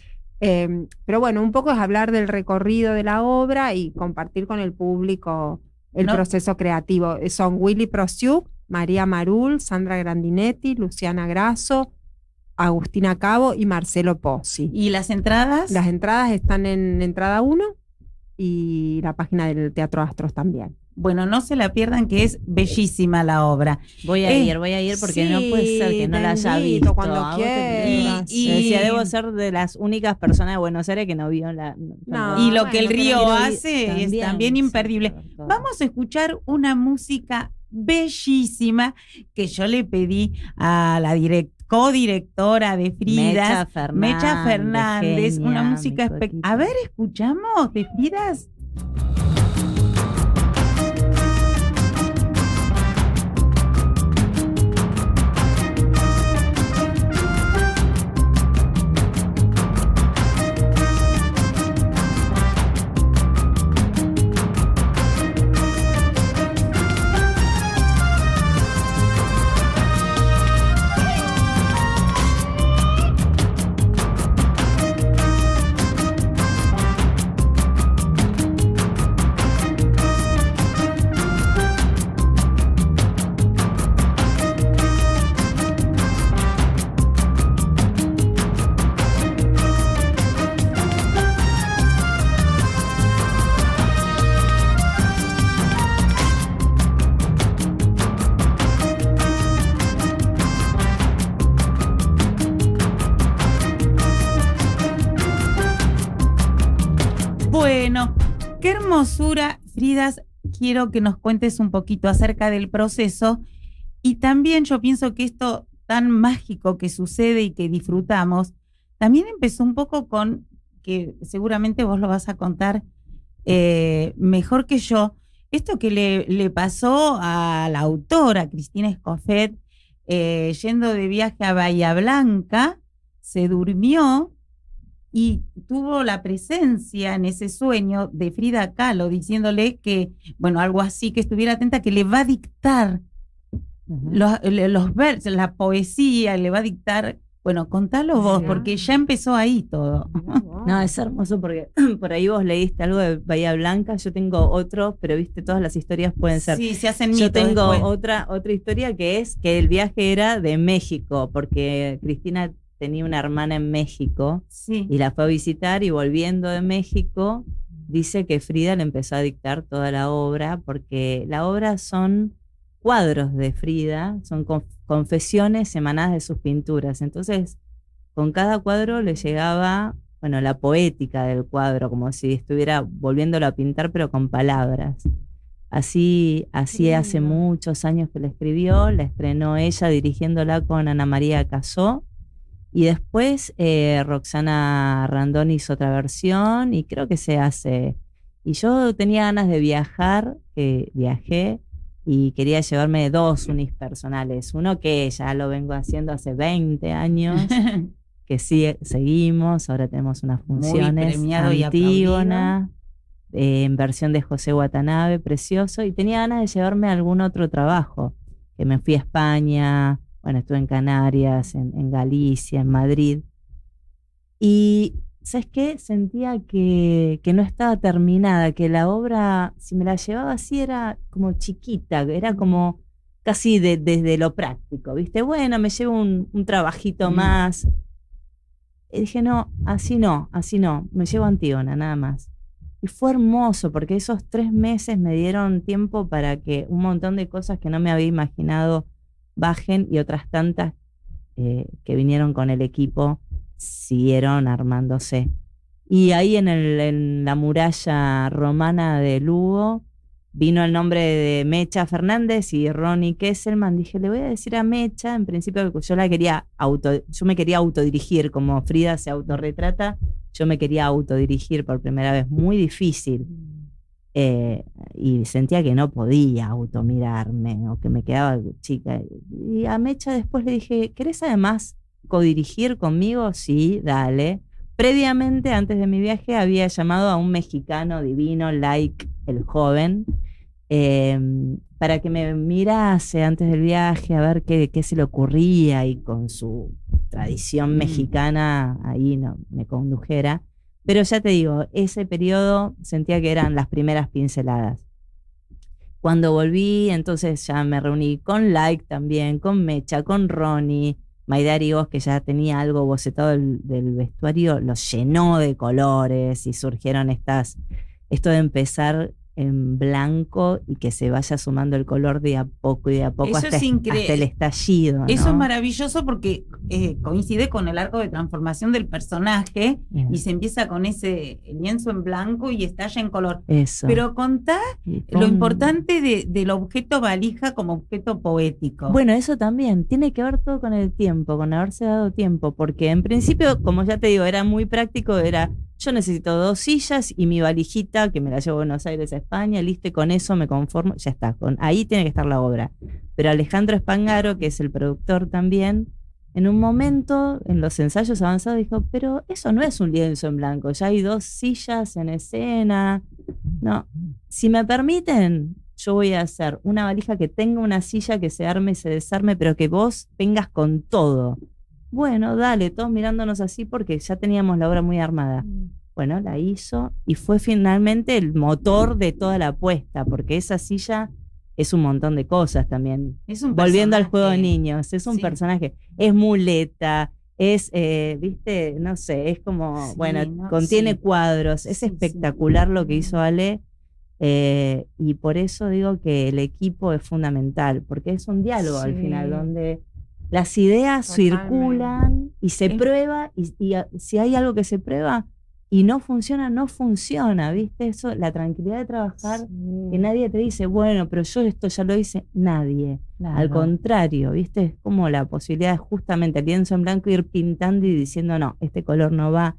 pero bueno, un poco es hablar del recorrido de la obra y compartir con el público el proceso creativo. Son Willy Prosiuk, María Marul, Sandra Grandinetti, Luciana Grasso, Agustina Cabo y Marcelo Pozzi. ¿Y las entradas? Las entradas están en Entrada 1 y la página del Teatro Astros también. Bueno, no se la pierdan, que es bellísima la obra. Voy a ir porque no puede ser que no la haya te invito visto. cuando A vos te quieras. invito. Yo decía, debo ser de las únicas personas de Buenos Aires que no vio la. No, Y lo que el bueno, río pero hace es también imperdible. sí, todo. Vamos a escuchar una música bellísima que yo le pedí a la codirectora de Fridas, Mecha Fernández, genia, una música mi espectacular. A Coquita. ver, ¿escuchamos de Fridas? Bueno, qué hermosura, Fridas. Quiero que nos cuentes un poquito acerca del proceso. Y también yo pienso que esto tan mágico que sucede y que disfrutamos, también empezó un poco con, que seguramente vos lo vas a contar mejor que yo, esto que le pasó a la autora Cristina Escofet, yendo de viaje a Bahía Blanca, se durmió y tuvo la presencia en ese sueño de Frida Kahlo diciéndole que, bueno, algo así, que estuviera atenta, que le va a dictar los versos, la poesía, le va a dictar. Bueno, contalo vos, porque ya empezó ahí todo. No, es hermoso porque por ahí vos leíste algo de Bahía Blanca, yo tengo otro, pero viste, todas las historias pueden ser. Sí, se hacen Yo mitos tengo después. otra historia que es que el viaje era de México, porque Cristina tenía una hermana en México Sí. y la fue a visitar y volviendo de México dice que Frida le empezó a dictar toda la obra, porque la obra son cuadros de Frida, son confesiones emanadas de sus pinturas. Entonces, con cada cuadro le llegaba, bueno, la poética del cuadro, como si estuviera volviéndolo a pintar, pero con palabras. Así hace muchos años que la escribió, la estrenó ella dirigiéndola con Ana María Casó, y después Roxana Randón hizo otra versión, y creo que se hace. Y yo tenía ganas de viajar, viajé, y quería llevarme 2 unipersonales. Uno que ya lo vengo haciendo hace 20 años, que sí seguimos, ahora tenemos unas funciones. premiado y Antígona, en versión de José Watanabe, precioso, y tenía ganas de llevarme algún otro trabajo, que me fui a España, bueno, estuve en Canarias, en Galicia, en Madrid, y ¿sabes qué? Sentía que no estaba terminada, que la obra, si me la llevaba así, era como chiquita, era como casi desde lo práctico, ¿viste? Bueno, me llevo un trabajito más. Y dije, no, así no, me llevo Antígona, nada más. Y fue hermoso, porque esos 3 meses me dieron tiempo para que un montón de cosas que no me había imaginado bajen, y otras tantas que vinieron con el equipo siguieron armándose. Y ahí en la muralla romana de Lugo vino el nombre de Mecha Fernández y Ronnie Kesselman. Dije, le voy a decir a Mecha, en principio yo me quería autodirigir, como Frida se autorretrata, yo me quería autodirigir por primera vez, muy difícil. Y sentía que no podía automirarme, o que me quedaba chica. Y a Mecha después le dije, ¿querés además codirigir conmigo? Sí, dale. Previamente, antes de mi viaje, había llamado a un mexicano divino, Like el Joven, para que me mirase antes del viaje, a ver qué se le ocurría, y con su tradición mexicana ahí me condujera. Pero ya te digo, ese periodo sentía que eran las primeras pinceladas. Cuando volví, entonces ya me reuní con Like también, con Mecha, con Ronnie. Maidari Vos, que ya tenía algo bocetado del vestuario, lo llenó de colores, y surgieron esto de empezar en blanco y que se vaya sumando el color de a poco y de a poco, Eso hasta es increíble. el estallido, Eso ¿no? es maravilloso porque coincide con el arco de transformación del personaje y se empieza con ese lienzo en blanco y estalla en color. Eso. Pero contá lo importante del objeto valija como objeto poético. Bueno, eso también tiene que ver todo con el tiempo, con haberse dado tiempo, porque en principio, como ya te digo, era muy práctico, yo necesito 2 sillas y mi valijita, que me la llevo a Buenos Aires a España, listo, y con eso me conformo, ya está, ahí tiene que estar la obra. Pero Alejandro Espangaro, que es el productor también, en un momento, en los ensayos avanzados, dijo, pero eso no es un lienzo en blanco, ya hay 2 sillas en escena. No, si me permiten, yo voy a hacer una valija que tenga una silla que se arme y se desarme, pero que vos vengas con todo. Bueno, dale, todos mirándonos así porque ya teníamos la obra muy armada. Bueno, la hizo y fue finalmente el motor de toda la apuesta, porque esa silla es un montón de cosas también. Es un Volviendo al juego de personaje. niños, es un Sí. personaje, es muleta, es, viste, no sé, es como, Sí, bueno, ¿no? contiene Sí. cuadros, es Sí, espectacular sí. lo que hizo Ale, y por eso digo que el equipo es fundamental, porque es un diálogo al Sí. final, donde las ideas Totalmente. circulan y se Es- prueba, y si hay algo que se prueba, y no funciona, ¿viste? Eso, la tranquilidad de trabajar, que nadie te dice, bueno, pero yo esto ya lo hice, nadie. Claro. Al contrario, ¿viste? Es como la posibilidad de justamente lienzo en blanco ir pintando y diciendo, no, este color no va.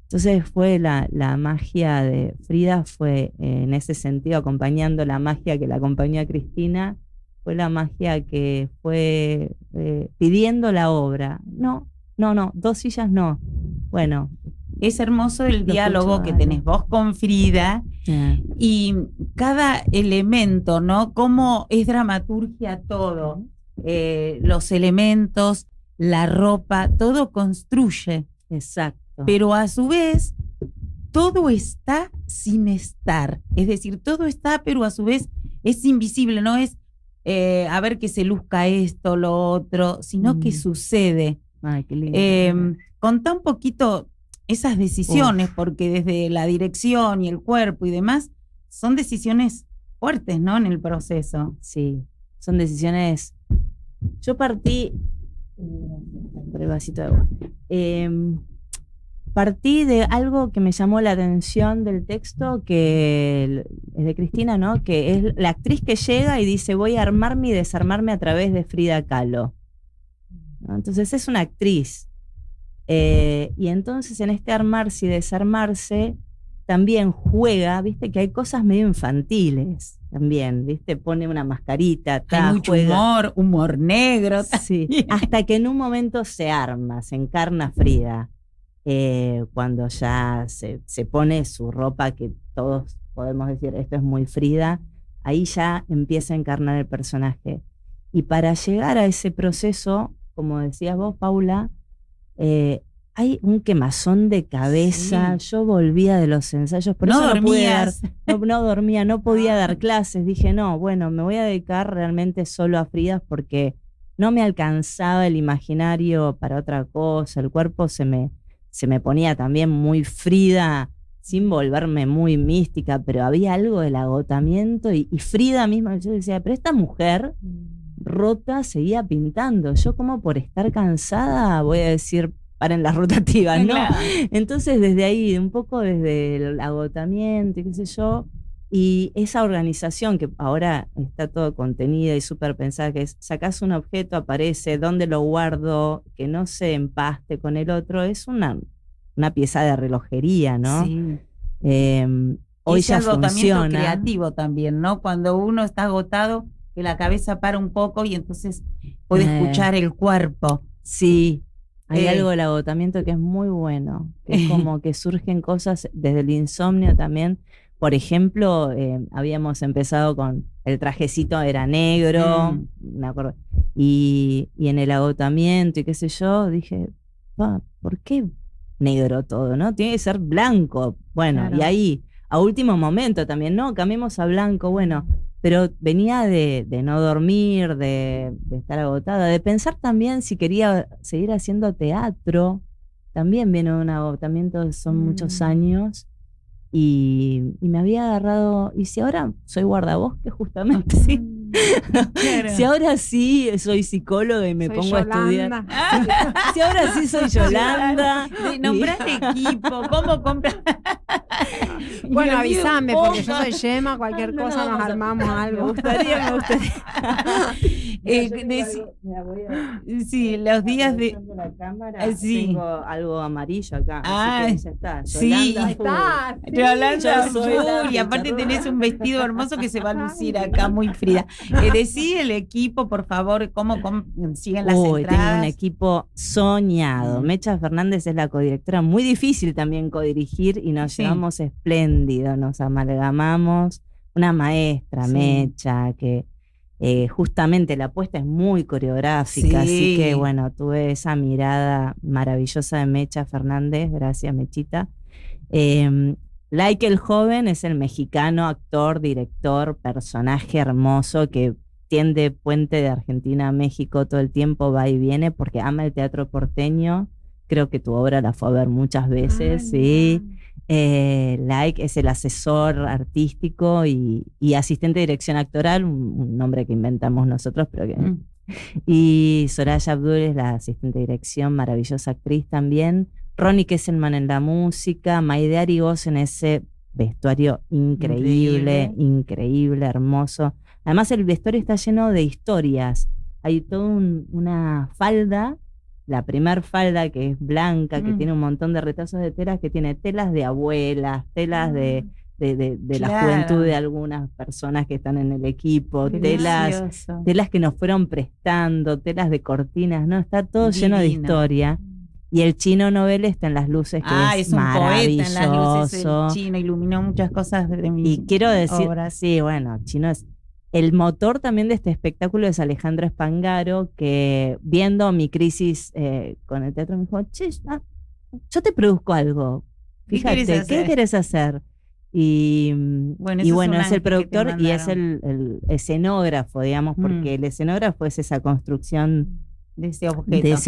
Entonces fue la magia de Frida, fue en ese sentido, acompañando la magia que la acompañó a Cristina, fue la magia que fue pidiendo la obra. No, 2 sillas no. Bueno. Es hermoso el Lo diálogo escucho, que Ana. tenés vos con Frida y cada elemento, ¿no? Cómo es dramaturgia todo. Los elementos, la ropa, todo construye. Exacto. Pero a su vez, todo está sin estar. Es decir, todo está, pero a su vez es invisible, no es a ver que se luzca esto, lo otro, sino que sucede. Ay, qué lindo. Contá un poquito esas decisiones, porque desde la dirección y el cuerpo y demás, son decisiones fuertes, ¿no? En el proceso. Sí, son decisiones. Yo partí. Por el vasito de agua. Partí de algo que me llamó la atención del texto, que es de Cristina, ¿no? Que es la actriz que llega y dice: voy a armarme y desarmarme a través de Frida Kahlo, ¿no? Entonces es una actriz. Y entonces en este armarse y desarmarse también juega, viste que hay cosas medio infantiles también, viste, pone una mascarita, Hay mucho humor negro. Sí, hasta que en un momento se arma, se encarna Frida, cuando ya se pone su ropa que todos podemos decir, esto es muy Frida, ahí ya empieza a encarnar el personaje. Y para llegar a ese proceso, como decías vos, Paula, hay un quemazón de cabeza. Sí. Yo volvía de los ensayos, por No eso no pude dar, dormías. no dormía, no podía dar clases. Dije, no, bueno, me voy a dedicar realmente solo a Frida porque no me alcanzaba el imaginario para otra cosa. El cuerpo se me ponía también muy Frida, sin volverme muy mística, pero había algo del agotamiento y Frida misma, yo decía, pero esta mujer rota seguía pintando. Yo como por estar cansada voy a decir, paren las rotativas, ¿no? Claro. Entonces desde ahí, un poco desde el agotamiento y qué sé yo, y esa organización que ahora está todo contenida y súper pensada, que es sacás un objeto, aparece, dónde lo guardo, que no se empaste con el otro, es una pieza de relojería, ¿no? Sí. Hoy Ese ya agotamiento funciona. creativo también, ¿no? Cuando uno está agotado, que la cabeza para un poco y entonces puede escuchar el cuerpo. Sí, hay Eh. algo del agotamiento que es muy bueno, que es como que surgen cosas desde el insomnio también. Por ejemplo, habíamos empezado con el trajecito era negro, me acuerdo, y en el agotamiento y qué sé yo, dije, ¿por qué negro todo, no? Tiene que ser blanco. Bueno, Claro. y ahí, a último momento también, no, cambiemos a blanco, bueno, pero venía de no dormir, de estar agotada, de pensar también si quería seguir haciendo teatro, también viene un agotamiento, son muchos años, y me había agarrado, y si ahora soy guardabosque justamente, sí. Claro. Si ahora sí soy psicóloga y me Soy pongo a estudiar. Yolanda. Si ahora sí soy Yolanda. Nombrar equipo, ¿cómo comprar? Bueno, Me olvido avísame, un porque yo poco. soy Yema, cualquier No, cosa nos vamos a- armamos Me algo. gustaría. Sí, los días de... La cámara, Sí. tengo algo amarillo acá. Ah, así que ya está. sí. Yolanda Ahí está. Full. Sí. Yolanda yo soy la Full, y aparte chicharrona. tenés un vestido hermoso que se va a lucir acá muy Frida. Decí el equipo, por favor, cómo siguen las Tengo entradas. un equipo soñado. Mecha Fernández es la codirectora, muy difícil también codirigir y nos Sí. llevamos espléndido, nos amalgamamos. Una maestra, Sí. Mecha, que justamente la apuesta es muy coreográfica, Sí. así que bueno, tuve esa mirada maravillosa de Mecha Fernández, gracias Mechita. Like el Joven es el mexicano, actor, director, personaje hermoso que tiende puente de Argentina a México todo el tiempo, va y viene porque ama el teatro porteño. Creo que tu obra la fue a ver muchas veces, sí. Like es el asesor artístico y asistente de dirección actoral, un nombre que inventamos nosotros, pero que... Y Soraya Abdul es la asistente de dirección, maravillosa actriz también. Ronnie Kesselman en la música, Maide Arigós en ese vestuario increíble, hermoso. Además el vestuario está lleno de historias. Hay toda una falda, la primer falda que es blanca, que tiene un montón de retazos de telas, que tiene telas de abuelas, telas de la juventud de algunas personas que están en el equipo, telas que nos fueron prestando, telas de cortinas, ¿no? Está todo lleno de historia. Y el Chino Novel está en las luces, que es un poeta en las luces. El Chino iluminó muchas cosas de mis Y quiero decir, obras. sí, bueno, Chino es... El motor también de este espectáculo es Alejandro Espangaro, que viendo mi crisis con el teatro me dijo, che, yo te produzco algo. Fíjate, ¿qué querés hacer? Y bueno, es el productor y es el escenógrafo, digamos, porque el escenógrafo es esa construcción de ese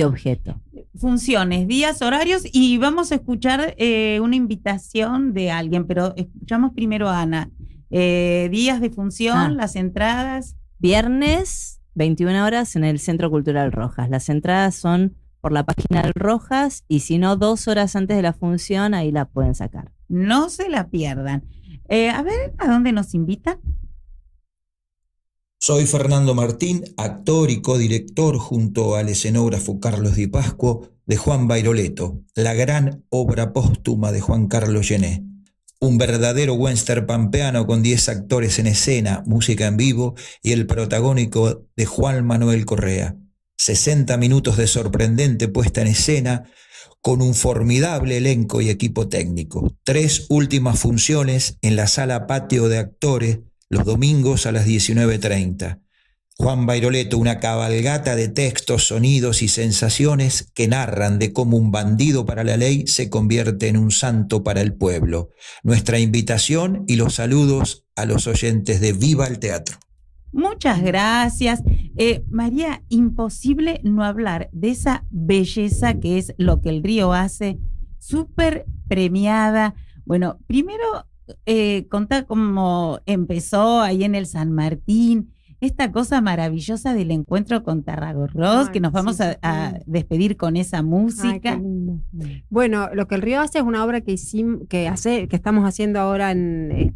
objeto. Funciones, días, horarios, y vamos a escuchar una invitación de alguien, pero escuchamos primero a Ana. Días de función, las entradas. Viernes, 21 horas en el Centro Cultural Rojas. Las entradas son por la página del Rojas y si no, 2 horas antes de la función, ahí la pueden sacar. No se la pierdan. A ver, ¿a dónde nos invitan? Soy Fernando Martín, actor y codirector junto al escenógrafo Carlos Di Pascuo de Juan Bairoleto, la gran obra póstuma de Juan Carlos Gené. Un verdadero western pampeano con 10 actores en escena, música en vivo y el protagónico de Juan Manuel Correa. 60 minutos de sorprendente puesta en escena con un formidable elenco y equipo técnico. 3 últimas funciones en la sala patio de actores los domingos a las 19:30. Juan Bairoleto, una cabalgata de textos, sonidos y sensaciones que narran de cómo un bandido para la ley se convierte en un santo para el pueblo. Nuestra invitación y los saludos a los oyentes de Viva el Teatro. Muchas gracias. María, imposible no hablar de esa belleza que es Lo que el río hace, súper premiada. Bueno, primero contá cómo empezó ahí en el San Martín, esta cosa maravillosa del encuentro con Tarragorros, que nos vamos a despedir con esa música. Ay, qué lindo. Bueno, Lo que el río hace es una obra que estamos haciendo ahora,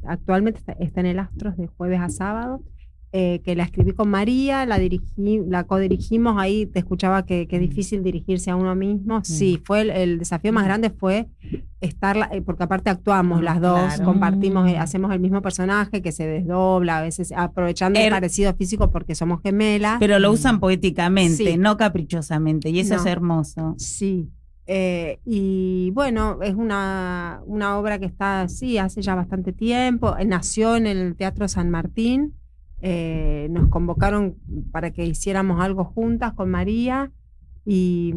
actualmente está en el Astros de jueves a sábado, que la escribí con María, la codirigimos. Ahí te escuchaba que es difícil dirigirse a uno mismo. Sí, fue el desafío más grande fue estar, porque aparte actuamos las dos, compartimos, hacemos el mismo personaje que se desdobla, a veces aprovechando el parecido físico porque somos gemelas. Pero lo usan poéticamente, no caprichosamente, y eso es hermoso. Sí. Y bueno, es una obra que está así hace ya bastante tiempo. Nació en el Teatro San Martín. Nos convocaron para que hiciéramos algo juntas con María y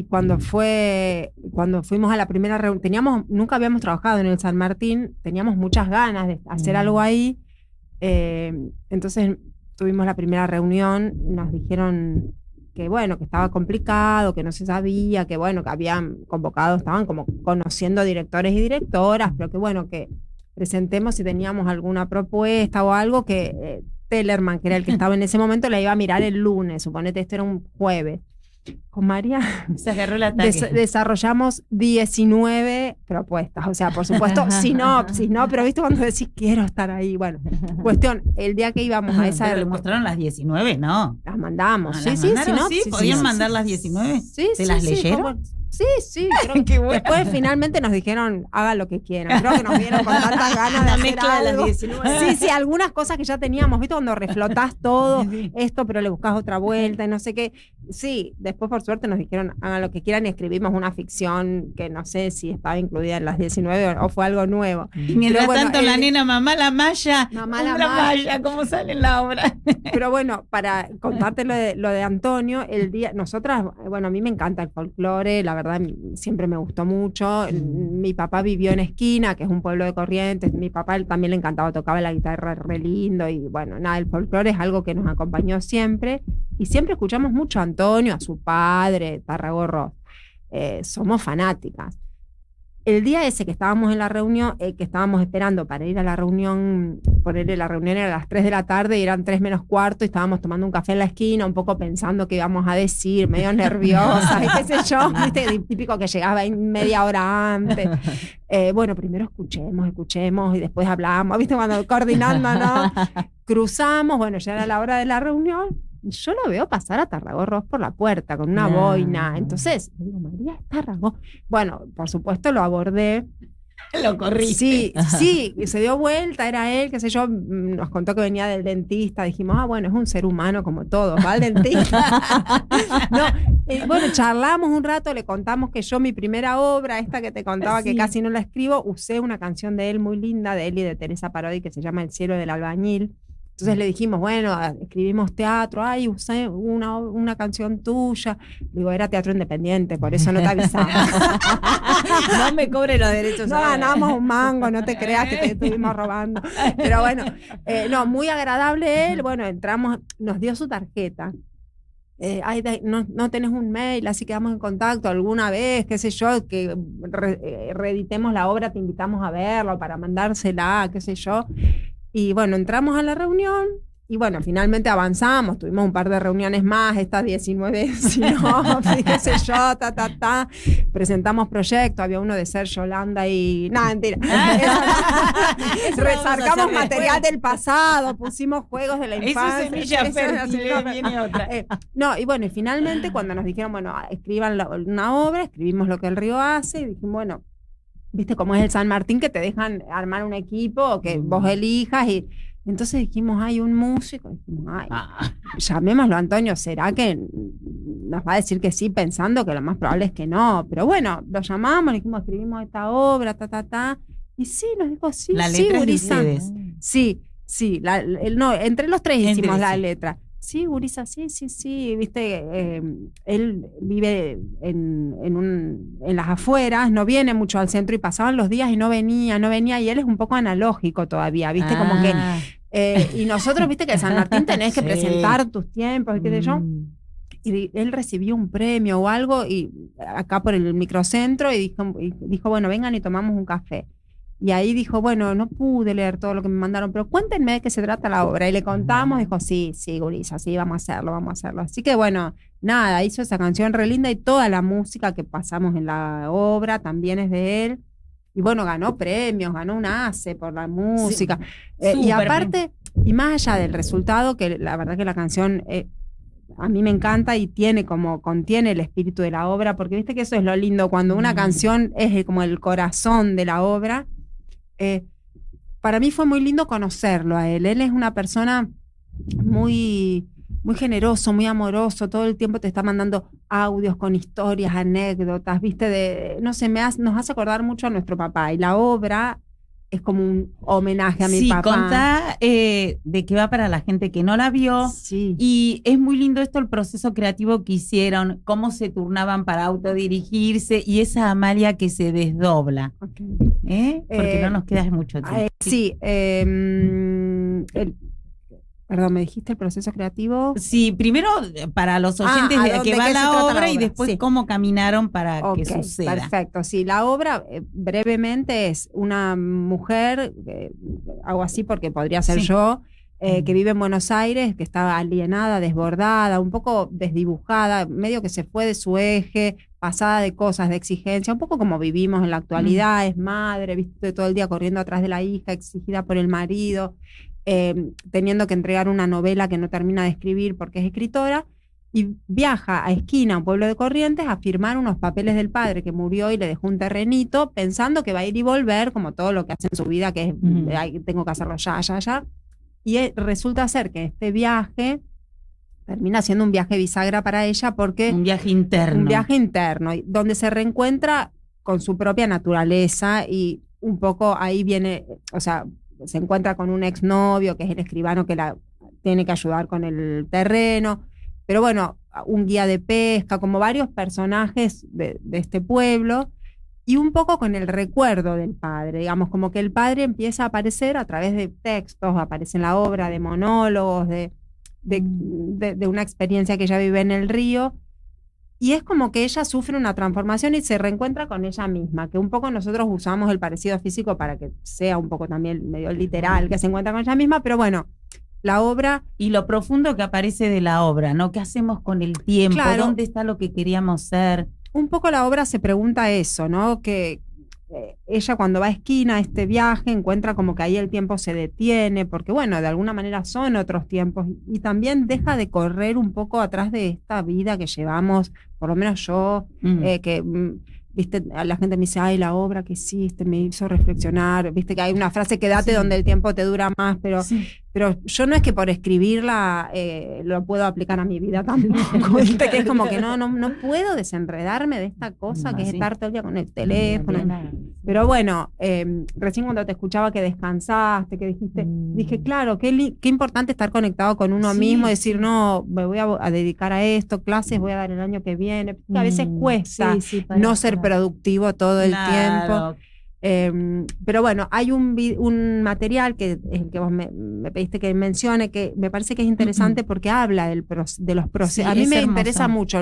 cuando fuimos a la primera reunión, nunca habíamos trabajado en el San Martín, teníamos muchas ganas de hacer algo ahí, entonces tuvimos la primera reunión, nos dijeron que bueno, que estaba complicado, que no se sabía, que bueno, que habían convocado, estaban como conociendo directores y directoras, pero que bueno, que presentemos si teníamos alguna propuesta o algo, que Tellerman, que era el que estaba en ese momento, la iba a mirar el lunes, suponete, esto era un jueves. Con María se agarró el ataque. Desarrollamos 19 propuestas, o sea, por supuesto, sinopsis, ¿no? Pero viste cuando decís quiero estar ahí, bueno, cuestión, el día que íbamos a esa... ¿Pero le mostraron las 19, no? Las mandamos, ¿Sí? ¿Podían mandar las 19? Sí, ¿Se las leyeron? Sí, creo que bueno. Después finalmente nos dijeron, hagan lo que quieran. Creo que nos vieron con tantas ganas de hacer algo. De las 19. Sí, algunas cosas que ya teníamos, ¿viste? Cuando reflotás todo esto, pero le buscás otra vuelta y no sé qué. Sí, después por suerte nos dijeron, hagan lo que quieran y escribimos una ficción que no sé si estaba incluida en las 19 o fue algo nuevo. Y mientras tanto la nena, mamá la malla, ¿cómo sale en la obra? Pero bueno, para contarte lo de Antonio, nosotras, bueno, a mí me encanta el folclore, la verdad siempre me gustó mucho. Mi papá vivió en Esquina, que es un pueblo de Corrientes. Mi papá también le encantaba, tocaba la guitarra re lindo y bueno, nada, el folclore es algo que nos acompañó siempre y siempre escuchamos mucho a Antonio, a su padre, Tarragorros. Somos fanáticas. el día ese que estábamos en la reunión, que estábamos esperando para ir a la reunión, ponerle la reunión era a las 3 de la tarde y eran 3 menos cuarto y estábamos tomando un café en la esquina, un poco pensando qué íbamos a decir, medio nerviosa, y qué sé yo, ¿viste? Típico que llegaba media hora antes. Bueno, primero escuchemos y después hablamos, ¿viste? Cuando coordinando, ¿no? Cruzamos, bueno, ya era la hora de la reunión. Y yo lo veo pasar a Tarragó por la puerta con una boina. Entonces, le digo, María, es Tarragó. Bueno, por supuesto lo abordé. Lo corrí. Sí, se dio vuelta, era él, qué sé yo, nos contó que venía del dentista. Dijimos, bueno, es un ser humano como todos, va al dentista. Bueno, charlamos un rato, le contamos que yo mi primera obra, esta que te contaba que casi no la escribo, usé una canción de él muy linda, de él y de Teresa Parodi, que se llama El cielo del albañil. Entonces le dijimos, bueno, escribimos teatro, usé una canción tuya. Digo, era teatro independiente, por eso no te avisaba. No me cobre los derechos. No ganamos un mango, no te creas que te estuvimos robando. Pero bueno, muy agradable él. Bueno, entramos, nos dio su tarjeta. No tenés un mail, así quedamos en contacto alguna vez, qué sé yo, que reeditemos la obra, te invitamos a verlo para mandársela, qué sé yo. Y bueno, entramos a la reunión y bueno, finalmente avanzamos, tuvimos un par de reuniones más, estas 19, si no, qué sé yo, presentamos proyectos, había uno de Sergio Holanda y... No, mentira. Resarcamos material del pasado, pusimos juegos de la infancia. Eso es semilla fértil, viene otra. Y bueno, y finalmente cuando nos dijeron, bueno, escriban una obra, escribimos Lo que el río hace, y dijimos, bueno, viste cómo es el San Martín, que te dejan armar un equipo que vos elijas, y entonces dijimos, hay un músico, dijimos, llamémoslo a Antonio, ¿será que nos va a decir que sí, pensando que lo más probable es que no? Pero bueno, lo llamamos, le dijimos, escribimos esta obra, y sí, nos dijo, sí, la letra Gurisa. de ustedes. Sí, entre los tres hicimos la letra. Sí, Gurisa, sí, viste, él vive en las afueras, no viene mucho al centro y pasaban los días y no venía, y él es un poco analógico todavía, viste, como que, y nosotros, viste, que en San Martín tenés que presentar tus tiempos, y qué sé yo, y él recibió un premio o algo, y acá por el microcentro, y dijo, bueno, vengan y tomamos un café. Y ahí dijo, bueno, no pude leer todo lo que me mandaron, pero cuéntenme de qué se trata la obra. Y le contamos, dijo, sí, Gurisa, sí, vamos a hacerlo. Así que bueno, nada, hizo esa canción re linda y toda la música que pasamos en la obra también es de él. Y bueno, ganó premios, ganó un ACE por la música. Sí, y aparte, y más allá del resultado, que la verdad que la canción... a mí me encanta y contiene el espíritu de la obra, porque viste que eso es lo lindo, cuando una canción es como el corazón de la obra. Para mí fue muy lindo conocerlo a él. Él es una persona muy, muy generoso, muy amoroso, todo el tiempo te está mandando audios con historias, anécdotas, viste, nos hace acordar mucho a nuestro papá, y la obra es como un homenaje a mi papá. Sí, contá de qué va para la gente que no la vio. Sí. Y es muy lindo esto, el proceso creativo que hicieron, cómo se turnaban para autodirigirse y esa Amalia que se desdobla. Okay. Porque no nos queda mucho tiempo. Sí. Perdón, ¿me dijiste el proceso creativo? Sí, primero para los oyentes de qué va la obra y después sí. Cómo caminaron para que suceda. Perfecto, sí, la obra brevemente es una mujer, hago así porque podría ser yo, que vive en Buenos Aires, que estaba alienada, desbordada, un poco desdibujada, medio que se fue de su eje, pasada de cosas, de exigencia, un poco como vivimos en la actualidad, es madre, viste, todo el día corriendo atrás de la hija, exigida por el marido, teniendo que entregar una novela que no termina de escribir porque es escritora, y viaja a Esquina, un pueblo de Corrientes, a firmar unos papeles del padre que murió y le dejó un terrenito, pensando que va a ir y volver, como todo lo que hace en su vida, que es, tengo que hacerlo ya. Y resulta ser que este viaje termina siendo un viaje bisagra para ella, porque... Un viaje interno, donde se reencuentra con su propia naturaleza, y un poco ahí viene, o sea, se encuentra con un exnovio que es el escribano que la tiene que ayudar con el terreno, pero bueno, un guía de pesca, como varios personajes de este pueblo, y un poco con el recuerdo del padre, digamos, como que el padre empieza a aparecer a través de textos, aparece en la obra, de monólogos, de una experiencia que ella vive en el río, Y es como que ella sufre una transformación y se reencuentra con ella misma, que un poco nosotros usamos el parecido físico para que sea un poco también medio literal, que se encuentra con ella misma, pero bueno, la obra... Y lo profundo que aparece de la obra, ¿no? ¿Qué hacemos con el tiempo? Claro. ¿Dónde está lo que queríamos ser? Un poco la obra se pregunta eso, ¿no? Que ella cuando va a esquina, este viaje, encuentra como que ahí el tiempo se detiene, porque bueno, de alguna manera son otros tiempos, y también deja de correr un poco atrás de esta vida que llevamos, por lo menos yo, viste, a la gente me dice, ay, la obra que hiciste me hizo reflexionar, viste que hay una frase, quédate donde el tiempo te dura más, pero yo no es que por escribirla lo puedo aplicar a mi vida tampoco, viste, que es como que no puedo desenredarme de esta cosa que es estar todo el día con el teléfono. Pero bueno, recién cuando te escuchaba que descansaste, que dijiste, dije, claro, qué importante estar conectado con uno mismo, decir, no, me voy a dedicar a esto, clases voy a dar el año que viene, porque a veces cuesta no ser productivo todo el tiempo. Pero bueno, hay un material que es el que vos me pediste que mencione, que me parece que es interesante porque habla de los procesos. A mí me interesa mucho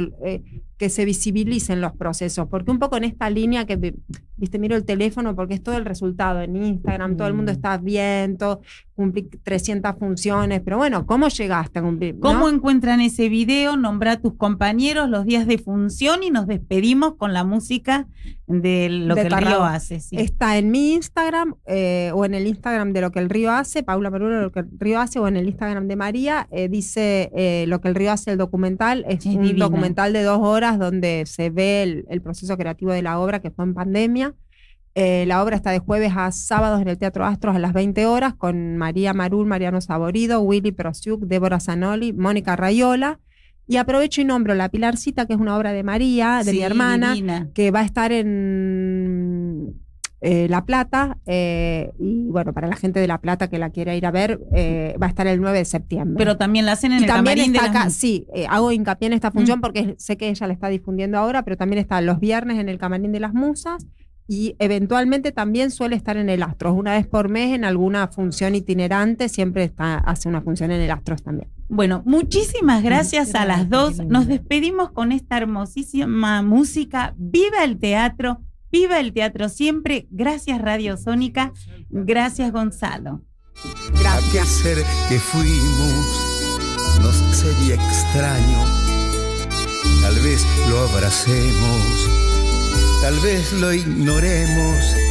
que se visibilicen los procesos, porque un poco en esta línea que, viste, miro el teléfono porque es todo el resultado en Instagram, todo el mundo está bien, cumplí 300 funciones, pero bueno, ¿cómo llegaste a cumplir? ¿Cómo encuentran ese video? Nombrá a tus compañeros, los días de función, y nos despedimos con la música de lo que el Río hace. Sí. Está en mi Instagram o en el Instagram de Lo que el Río hace, Paula Marulo, Lo que el Río hace, o en el Instagram de María, dice Lo que el Río hace, el documental. Es un divina. Documental de 2 horas donde se ve el proceso creativo de la obra, que fue en pandemia. La obra está de jueves a sábados en el Teatro Astros a las 20 horas con María Marul, Mariano Saborido, Willy Prosiuk, Débora Zanoli, Mónica Rayola. Y aprovecho y nombro La Pilarcita, que es una obra de María, de mi hermana, divina, que va a estar en La Plata, y bueno, para la gente de La Plata que la quiera ir a ver, va a estar el 9 de septiembre. Pero también la hacen en el Camarín de acá, sí, hago hincapié en esta función porque sé que ella la está difundiendo ahora, pero también está los viernes en el Camarín de las Musas, y eventualmente también suele estar en el Astros, una vez por mes en alguna función itinerante, siempre hace una función en el Astros también. Bueno, muchísimas gracias a las dos. Nos despedimos con esta hermosísima música. ¡Viva el teatro! ¡Viva el teatro siempre! Gracias, Radio Sónica. Gracias, Gonzalo. Aquel ser que fuimos nos sería extraño. Tal vez lo abracemos, tal vez lo ignoremos.